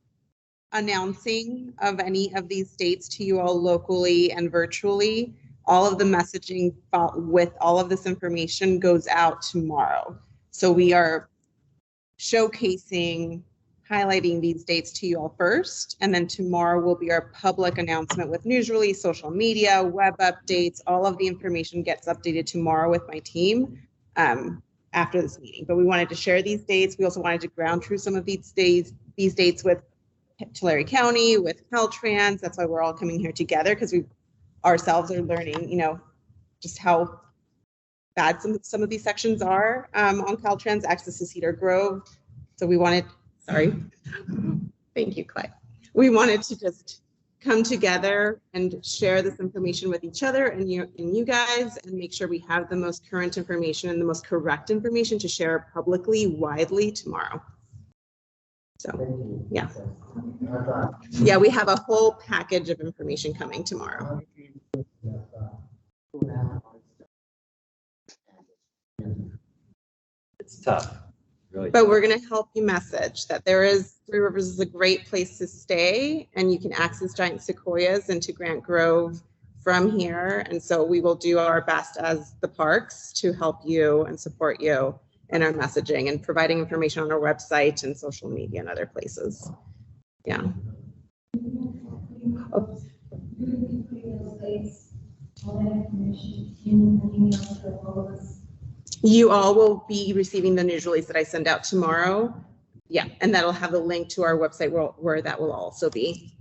announcing of any of these dates to you all locally and virtually. All of the messaging with all of this information goes out tomorrow. So we are showcasing, highlighting these dates to you all first, and then tomorrow will be our public announcement with news release, social media, web updates. All of the information gets updated tomorrow with my team after this meeting. But we wanted to share these dates. We also wanted to ground truth some of these dates with Tulare County, with CalTrans. That's why we're all coming here together, because we ourselves are learning, just how bad some of these sections are on CalTrans access to Cedar Grove. So we wanted, sorry, thank you, Clay. We wanted to just come together and share this information with each other and you guys, and make sure we have the most current information and the most correct information to share publicly, widely tomorrow. So, yeah. Yeah, we have a whole package of information coming tomorrow. It's tough. Really. But we're going to help you message that Three Rivers is a great place to stay, and you can access Giant Sequoias into Grant Grove from here. And so we will do our best as the parks to help you and support you in our messaging and providing information on our website and social media and other places. Yeah. Oh. You all will be receiving the news release that I send out tomorrow. Yeah, and that'll have a link to our website where that will also be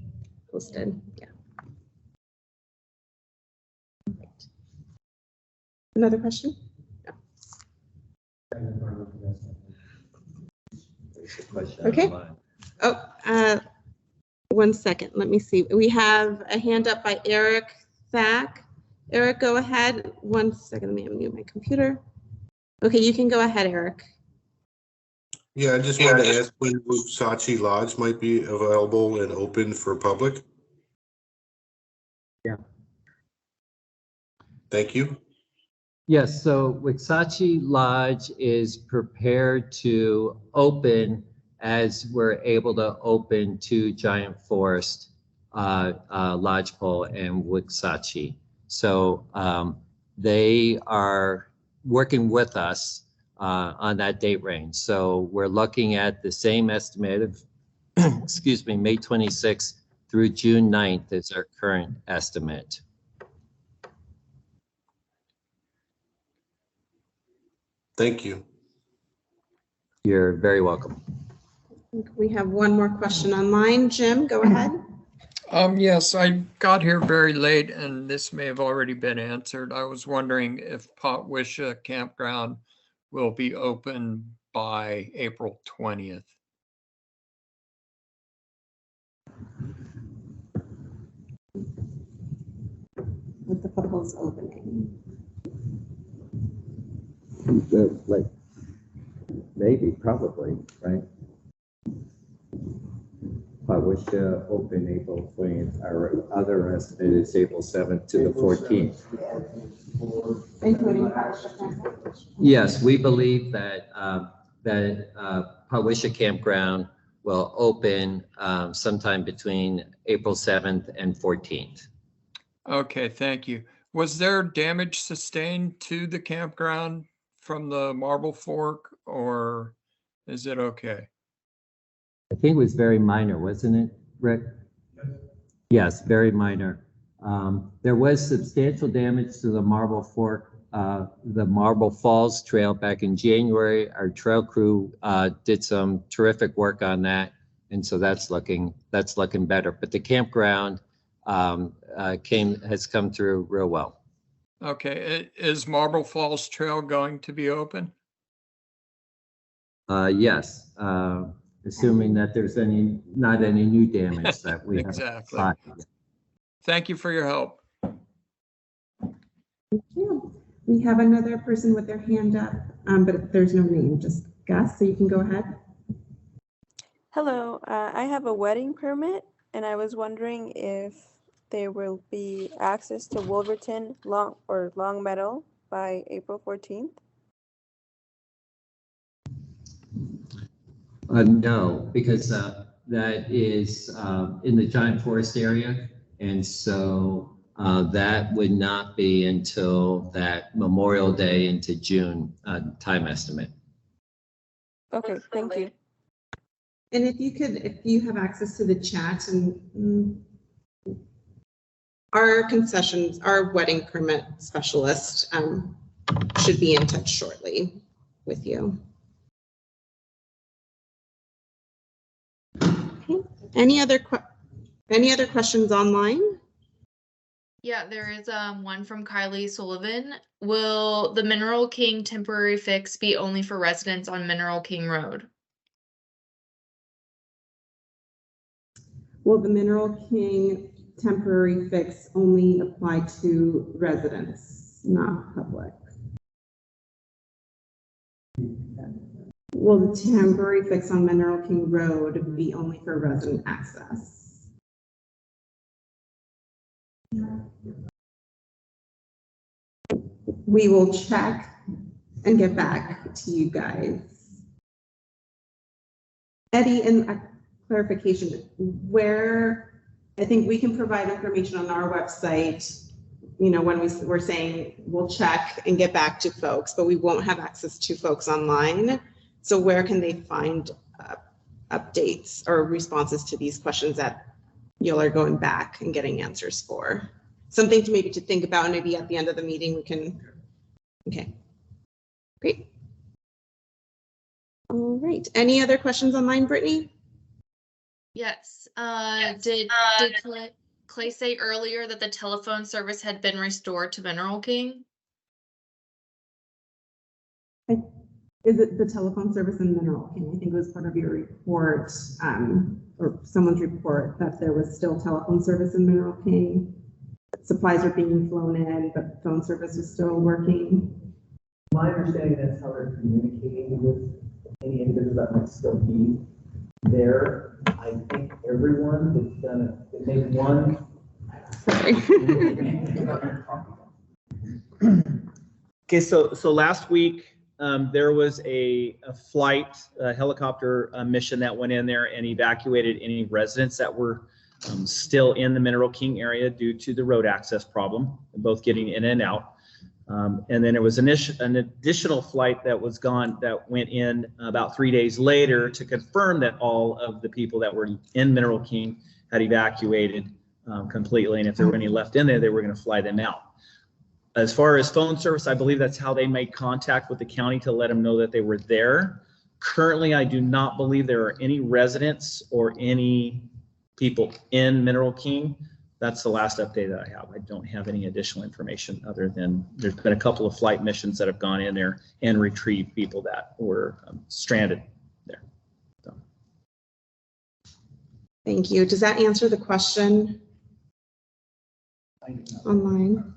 posted. Yeah. Another question? No. Okay. Oh, 1 second. Let me see. We have a hand up by Eric Thack. Eric, go ahead. 1 second. Let me unmute my computer. Okay, you can go ahead, Eric. Yeah, I just wanted to ask when Sachi Lodge might be available and open for public. Yeah. Thank you. Yes, so Waxahachie Lodge is prepared to open as we're able to open to Giant Forest, Lodgepole, and Waxahachie. So they are working with us on that date range. So we're looking at the same estimate of, excuse me, May 26th through June 9th is our current estimate. Thank you. You're very welcome. We have one more question online. Jim, go ahead. Yes, I got here very late and this may have already been answered. I was wondering if Potwisha Campground will be open by April 20th. With the proposed opening. Like, maybe, probably, right? Potwisha open April 20th. Our other estimate is April 7th to the 14th. Yes, we believe that Potwisha Campground will open sometime between April 7th and 14th. Okay, thank you. Was there damage sustained to the campground from the Marble Fork, or is it okay? I think it was very minor, wasn't it, Rick? Yes, very minor. There was substantial damage to the Marble Fork, the Marble Falls Trail back in January. Our trail crew did some terrific work on that, and so that's looking better. But the campground has come through real well. Okay, is Marble Falls Trail going to be open? Yes, assuming that there's not any new damage that we exactly. have. Thank you for your help. Thank you. We have another person with their hand up, but there's no name, just Gus, so you can go ahead. Hello, I have a wedding permit and I was wondering if there will be access to Wolverton Long Meadow by April 14th. No, because that is in the Giant Forest area, and so that would not be until that Memorial Day into June time estimate. Okay, thank you. And if you have access to the chat, and our wedding permit specialist should be in touch shortly with you. Okay. Any other questions online? Yeah, there is one from Kylie Sullivan. Will the Mineral King temporary fix be only for residents on Mineral King Road? Will the Mineral King temporary fix only apply to residents, not public? Will the temporary fix on Mineral King Road be only for resident access? We will check and get back to you guys. Eddie, and clarification, where I think we can provide information on our website, you know, when we're saying we'll check and get back to folks, but we won't have access to folks online. So where can they find updates or responses to these questions that y'all are going back and getting answers for? Something to maybe to think about, and maybe at the end of the meeting we can, okay, great. All right, any other questions online, Brittany? Yes. Did Clay say earlier that the telephone service had been restored to Mineral King? Is it the telephone service in Mineral King? I think it was part of your report, or someone's report, that there was still telephone service in Mineral King. Supplies are being flown in, but phone service is still working. My understanding, that's how they're communicating with any individuals that might still be there. I think everyone that's done it, maybe one. Okay, so last week there was a flight, a helicopter mission that went in there and evacuated any residents that were still in the Mineral King area due to the road access problem, both getting in and out. And then it was an additional flight that went in about 3 days later to confirm that all of the people that were in Mineral King had evacuated completely. And if there were any left in there, they were going to fly them out. As far as phone service, I believe that's how they made contact with the county to let them know that they were there. Currently, I do not believe there are any residents or any people in Mineral King. That's the last update that I have. I don't have any additional information other than there's been a couple of flight missions that have gone in there and retrieved people that were stranded there. So. Thank you. Does that answer the question online?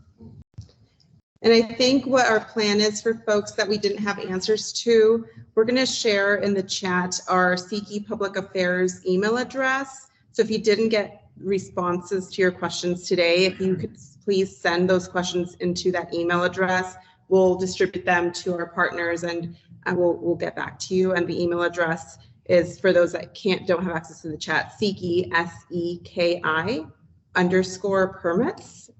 And I think what our plan is for folks that we didn't have answers to, we're going to share in the chat our CE Public Affairs email address. So if you didn't get responses to your questions today, if you could please send those questions into that email address, we'll distribute them to our partners and we'll get back to you. And the email address is, for those that don't have access to the chat, SEKI, SEKI _permits,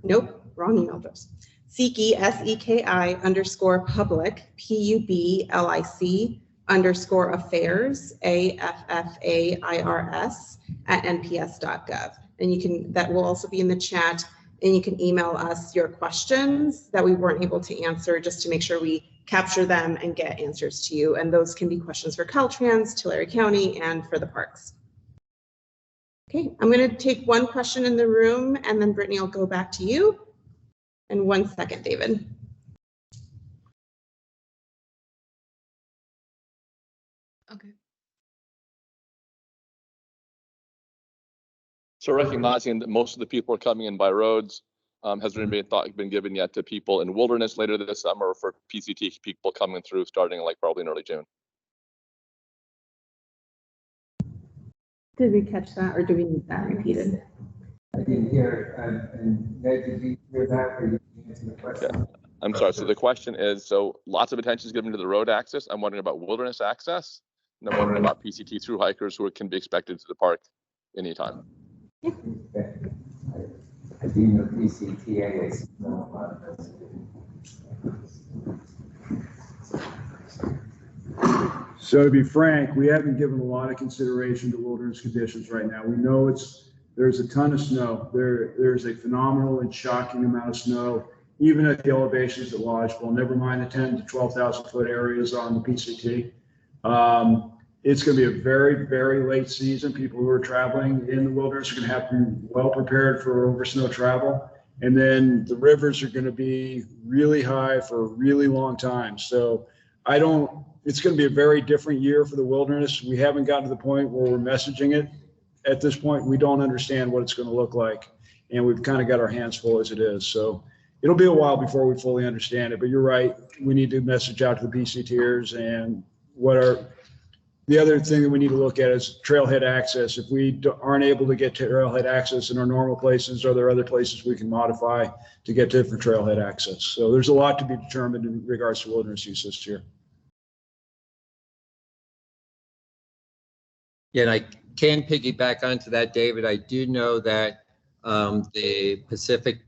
nope, wrong email address. SEKI, SEKI _public, PUBLIC _affairs, AFFAIRS @nps.gov. And that will also be in the chat, and you can email us your questions that we weren't able to answer, just to make sure we capture them and get answers to you. And those can be questions for CalTrans, Tulare County, and for the parks. Okay, I'm going to take one question in the room, and then Brittany, I'll go back to you. And 1 second, David. Okay. So recognizing that most of the people are coming in by roads, has there been thought been given yet to people in wilderness later this summer for PCT people coming through starting like probably in early June? Did we catch that, or do we need that repeated? I didn't hear it. And Ned, did you hear that, or did you answer the question? Yeah. I'm sorry. So the question is, so lots of attention is given to the road access. I'm wondering about wilderness access, and I'm wondering about PCT through hikers who can be expected to the park anytime. I do know PCTA is no about this. So to be frank, we haven't given a lot of consideration to wilderness conditions right now. We know there's a ton of snow. There's a phenomenal and shocking amount of snow, even at the elevations at Lodgepole, never mind the 10 to 12,000 foot areas on the PCT. It's going to be a very, very late season. People who are traveling in the wilderness are going to have to be well prepared for over snow travel. And then the rivers are going to be really high for a really long time. So it's going to be a very different year for the wilderness. We haven't gotten to the point where we're messaging it. At this point, we don't understand what it's going to look like. And we've kind of got our hands full as it is. So it'll be a while before we fully understand it, but you're right. We need to message out to the PCTers. And the other thing that we need to look at is trailhead access. If we aren't able to get to trailhead access in our normal places, are there other places we can modify to get to for trailhead access? So there's a lot to be determined in regards to wilderness use this year. Yeah, and I can piggyback onto that, David. I do know that the Pacific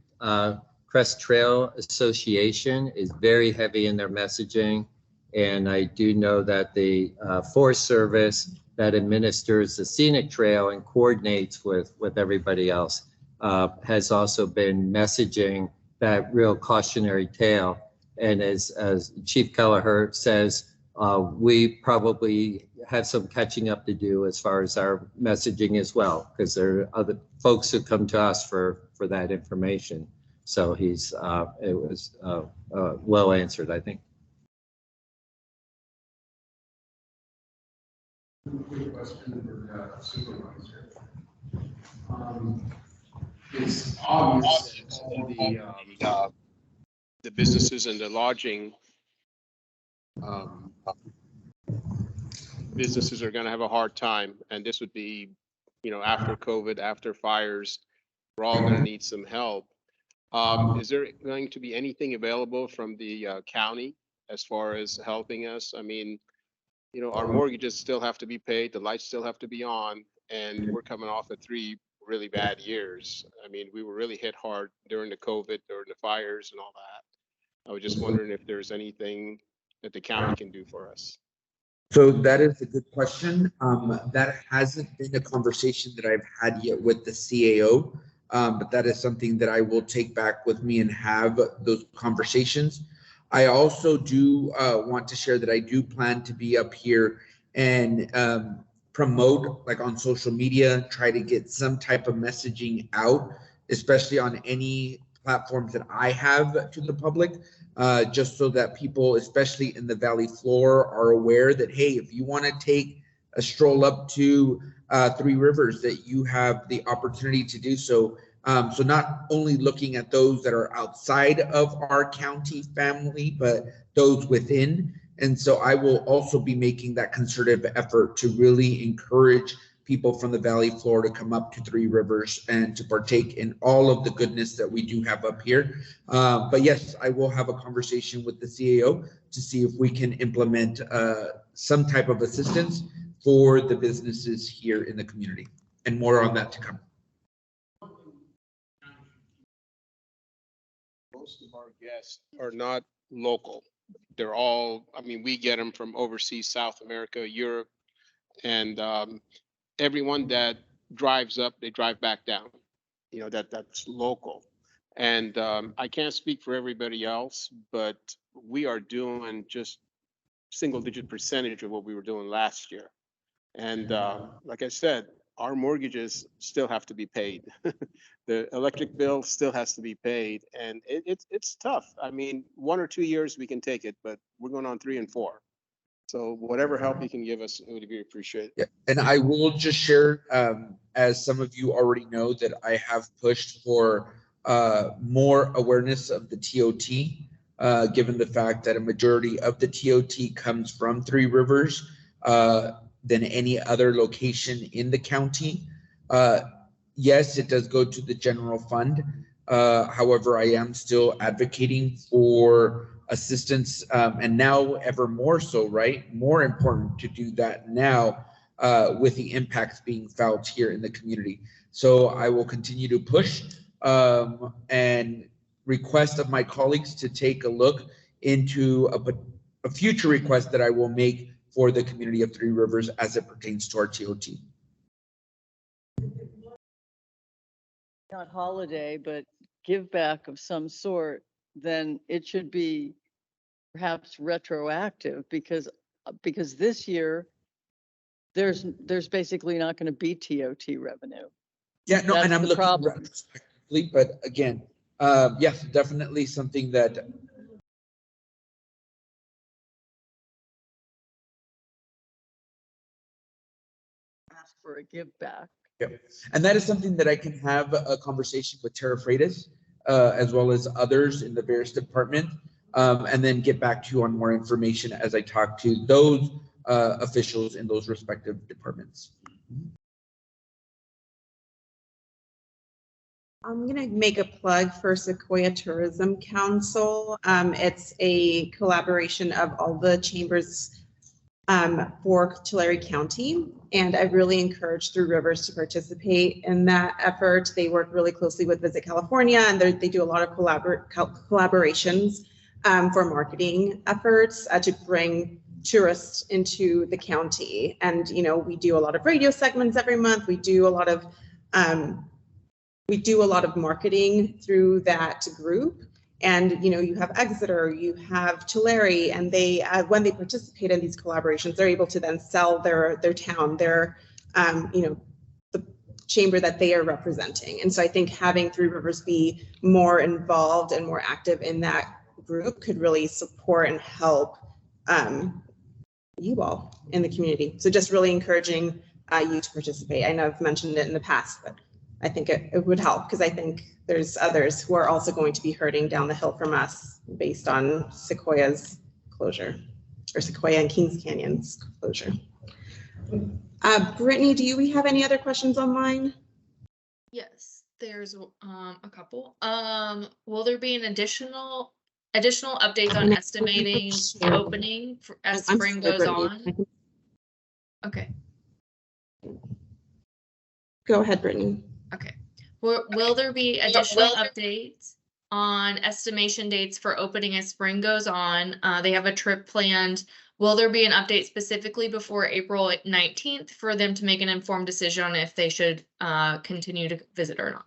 Crest Trail Association is very heavy in their messaging. And I do know that the Forest Service that administers the scenic trail and coordinates with everybody else has also been messaging that real cautionary tale. And as Chief Kelleher says, we probably have some catching up to do as far as our messaging as well, because there are other folks who come to us for that information. So it was well answered, I think. Quick question for the supervisor. It's obvious that all the businesses and the lodging businesses are going to have a hard time, and this would be, after COVID, after fires, we're all going to need some help. Is there going to be anything available from the county as far as helping us? I mean, our mortgages still have to be paid, the lights still have to be on, and we're coming off of 3 really bad years. I mean, we were really hit hard during the COVID, during the fires and all that. I was just wondering if there's anything that the county can do for us. So that is a good question. That hasn't been a conversation that I've had yet with the CAO, but that is something that I will take back with me and have those conversations. I also do want to share that I do plan to be up here and promote, like on social media, try to get some type of messaging out, especially on any platforms that I have to the public, just so that people, especially in the Valley floor, are aware that, hey, if you want to take a stroll up to Three Rivers, that you have the opportunity to do so. So not only looking at those that are outside of our county family, but those within. And so I will also be making that concerted effort to really encourage people from the Valley floor to come up to Three Rivers and to partake in all of the goodness that we do have up here. But yes, I will have a conversation with the CAO to see if we can implement some type of assistance for the businesses here in the community, and more on that to come. Most of our guests are not local. They're all, I mean, we get them from overseas, South America, Europe, and everyone that drives up, they drive back down. You know, that's local. And I can't speak for everybody else, but we are doing just single-digit percentage of what we were doing last year. And like I said, our mortgages still have to be paid. The electric bill still has to be paid, and it's tough. I mean, 1 or 2 years we can take it, but we're going on 3 and 4. So whatever help you can give us, it would be appreciated. Yeah, and I will just share, as some of you already know, that I have pushed for more awareness of the TOT, given the fact that a majority of the TOT comes from Three Rivers than any other location in the county. Yes, it does go to the general fund. However, I am still advocating for assistance, and now ever more so, right? More important to do that now with the impacts being felt here in the community. So I will continue to push and request of my colleagues to take a look into a future request that I will make for the community of Three Rivers as it pertains to our TOT. Not holiday, but give back of some sort, then it should be perhaps retroactive, because this year there's basically not going to be TOT revenue. Yeah, no, That's and I'm the looking problem. retrospectively, but again, yes, definitely something that ask for a give back. Yep. And that is something that I can have a conversation with Tara Freitas, as well as others in the various department, and then get back to you on more information as I talk to those officials in those respective departments. I'm going to make a plug for Sequoia Tourism Council. It's a collaboration of all the chambers for Tulare County, and I really encourage Three Rivers to participate in that effort. They work really closely with Visit California, and they do a lot of collaborations for marketing efforts to bring tourists into the county. And you know, we do a lot of radio segments every month. We do a lot of marketing through that group. And, you know, you have Exeter, you have Tulare, and they, when they participate in these collaborations, they're able to then sell their town, their, you know, the chamber that they are representing. And so I think having Three Rivers be more involved and more active in that group could really support and help you all in the community. So just really encouraging you to participate. I know I've mentioned it in the past, but I think it would help, because I think there's others who are also going to be hurting down the hill from us based on Sequoia's closure, or Sequoia and Kings Canyon's closure. Brittany, do we have any other questions online? Yes, there's a couple. Will there be an additional updates on estimating opening as spring goes on? Okay. Go ahead, Brittany. Okay. Will there be additional updates on estimation dates for opening as spring goes on? They have a trip planned. Will there be an update specifically before April 19th for them to make an informed decision on if they should continue to visit or not?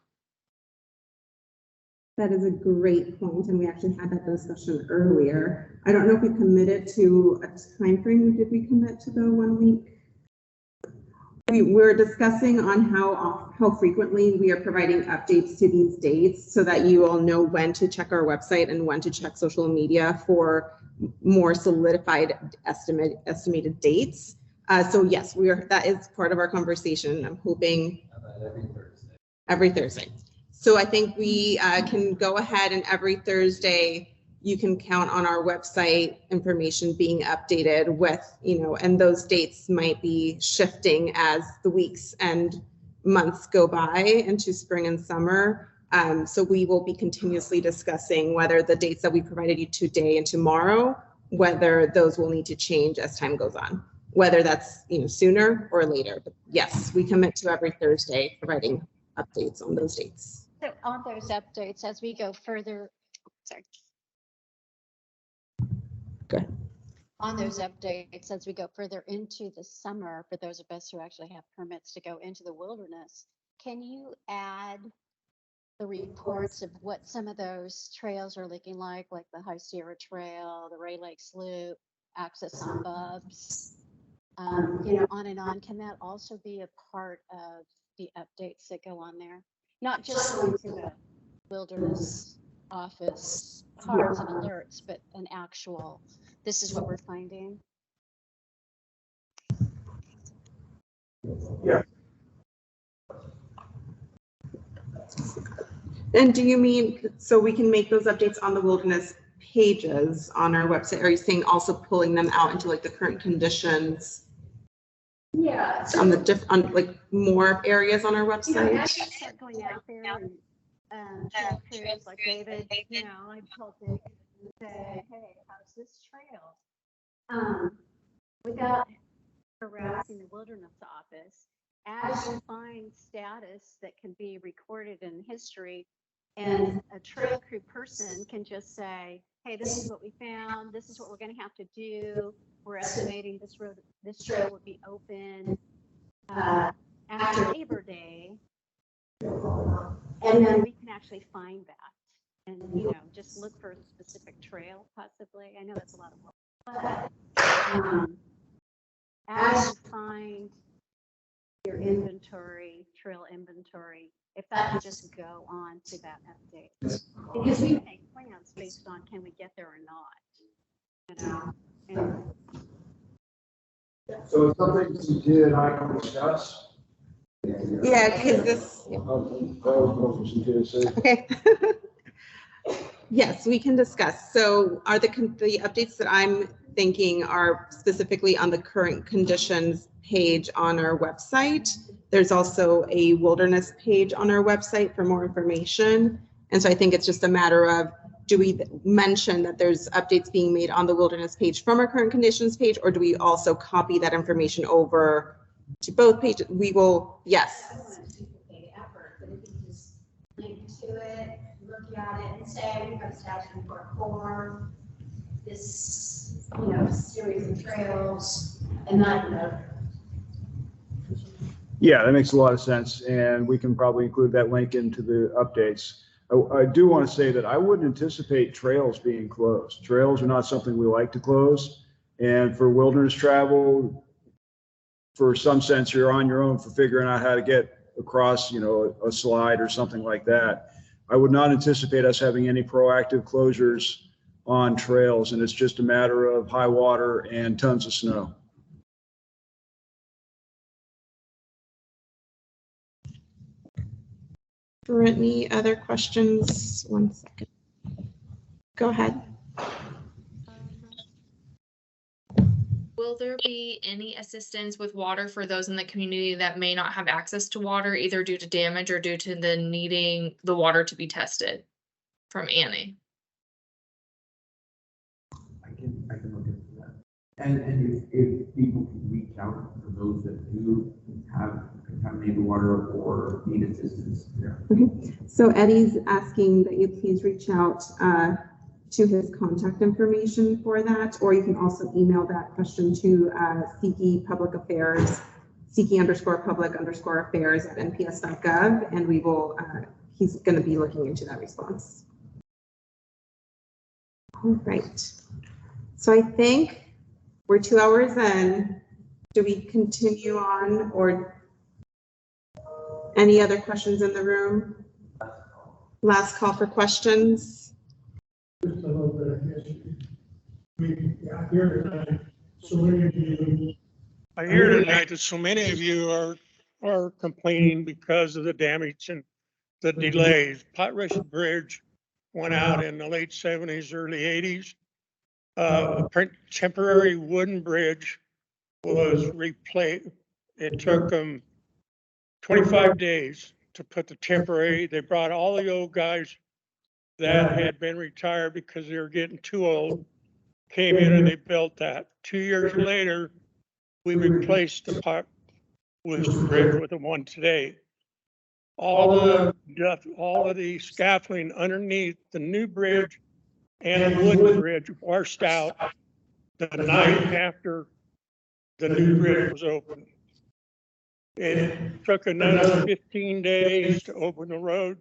That is a great point, and we actually had that discussion earlier. I don't know if we committed to a time frame. Did we commit to the 1 week? We're discussing on how frequently we are providing updates to these dates so that you all know when to check our website and when to check social media for more solidified estimated dates. So yes, that is part of our conversation. I'm hoping every Thursday. So I think we can go ahead and every Thursday you can count on our website information being updated with, and those dates might be shifting as the weeks and months go by into spring and summer. So we will be continuously discussing whether the dates that we provided you today and tomorrow, whether those will need to change as time goes on, whether that's sooner or later. But yes, we commit to every Thursday providing updates on those dates. So on those updates, as we go further, on those updates, as we go further into the summer, for those of us who actually have permits to go into the wilderness, can you add the reports of what some of those trails are looking like the High Sierra Trail, the Ray Lakes Loop, access on Bubs, on and on? Can that also be a part of the updates that go on there? Not just going to the wilderness office cards and alerts, but an actual, this is what we're finding. Yeah. And do you mean, so we can make those updates on the wilderness pages on our website? Are you saying also pulling them out into the current conditions? Yeah. On more areas on our website? I can start going out there and trail crews like David, I'd call David and say, hey, how's this trail? Without harassing the wilderness office, as you find status that can be recorded in history, and a trail crew person can just say, hey, this is what we found, this is what we're going to have to do, we're estimating this trail will be open after Labor Day, and then we can actually find that and just look for a specific trail possibly. I know that's a lot of work, but as you find your inventory, trail inventory, if that can just go on to that update, because we make plans based on can we get there or not, and So it's something CJ and I can discuss. Yeah, because this. Okay. Yes, we can discuss. So are the updates that I'm thinking are specifically on the current conditions page on our website. There's also a wilderness page on our website for more information. And so I think it's just a matter of, do we mention that there's updates being made on the wilderness page from our current conditions page, or do we also copy that information over to both pages? We will, yes. Link to it, look at it, and say we have a status report for this, series of trails, and not. Yeah, that makes a lot of sense, and we can probably include that link into the updates. I do want to say that I wouldn't anticipate trails being closed. Trails are not something we like to close, and for wilderness travel, for some sense, you're on your own for figuring out how to get across, a slide or something like that. I would not anticipate us having any proactive closures on trails, and it's just a matter of high water and tons of snow. Any other questions? 1 second. Go ahead. Will there be any assistance with water for those in the community that may not have access to water, either due to damage or due to the needing the water to be tested? From Annie. I can look into that. And if people can reach out for those that do have contaminated water or need assistance. Yeah. Okay. So Eddie's asking that you please reach out to his contact information for that, or you can also email that question to Seekie Public Affairs, Seekie_public_affairs at nps.gov, and we will, he's going to be looking into that response. All right. So I think we're 2 hours in. Do we continue on, or any other questions in the room? Last call for questions. Just a little bit of history. We got here tonight, so many of you. I hear tonight that so many of you are complaining because of the damage and the delays. Potrush Bridge went out in the late 70s, early 80s. A temporary wooden bridge was replaced. It took them 25 days to put the temporary. They brought all the old guys that had been retired because they were getting too old, came in and they built that. 2 years later, we replaced the Potrush Bridge with the one today. All of the scaffolding underneath the new bridge and the wooden bridge washed out the night after the new bridge was opened. It took another 15 days to open the road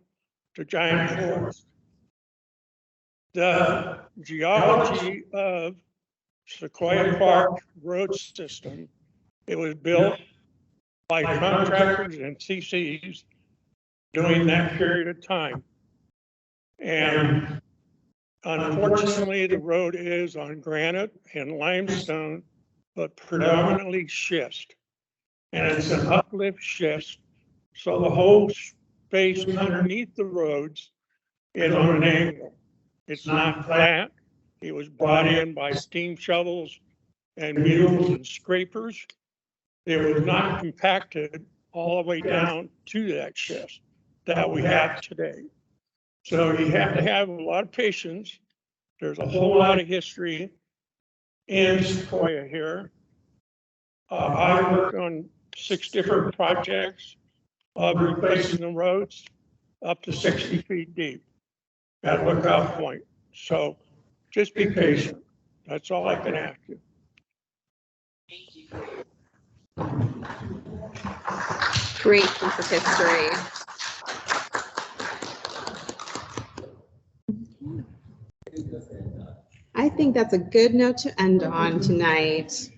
to Giant Forest. The geology of Sequoia Park road system, it was built by contractors and CCs during that period of time. And unfortunately, the road is on granite and limestone, but predominantly schist. And it's an uplift schist. So the whole space underneath the roads is on an angle. It's not flat. It was brought in by steam shovels and mules and scrapers. It was not compacted all the way down to that schist that we have today. So you have to have a lot of patience. There's a whole lot of history in Sequoia here. I worked on 6 different projects of replacing the roads up to 60 feet deep at Lookout Point. So just be patient. That's all I can ask you. Great piece of history. I think that's a good note to end on tonight.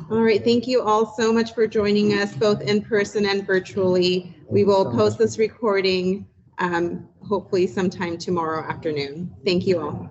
All right, thank you all so much for joining us, both in person and virtually. We will post this recording hopefully sometime tomorrow afternoon. Thank you all.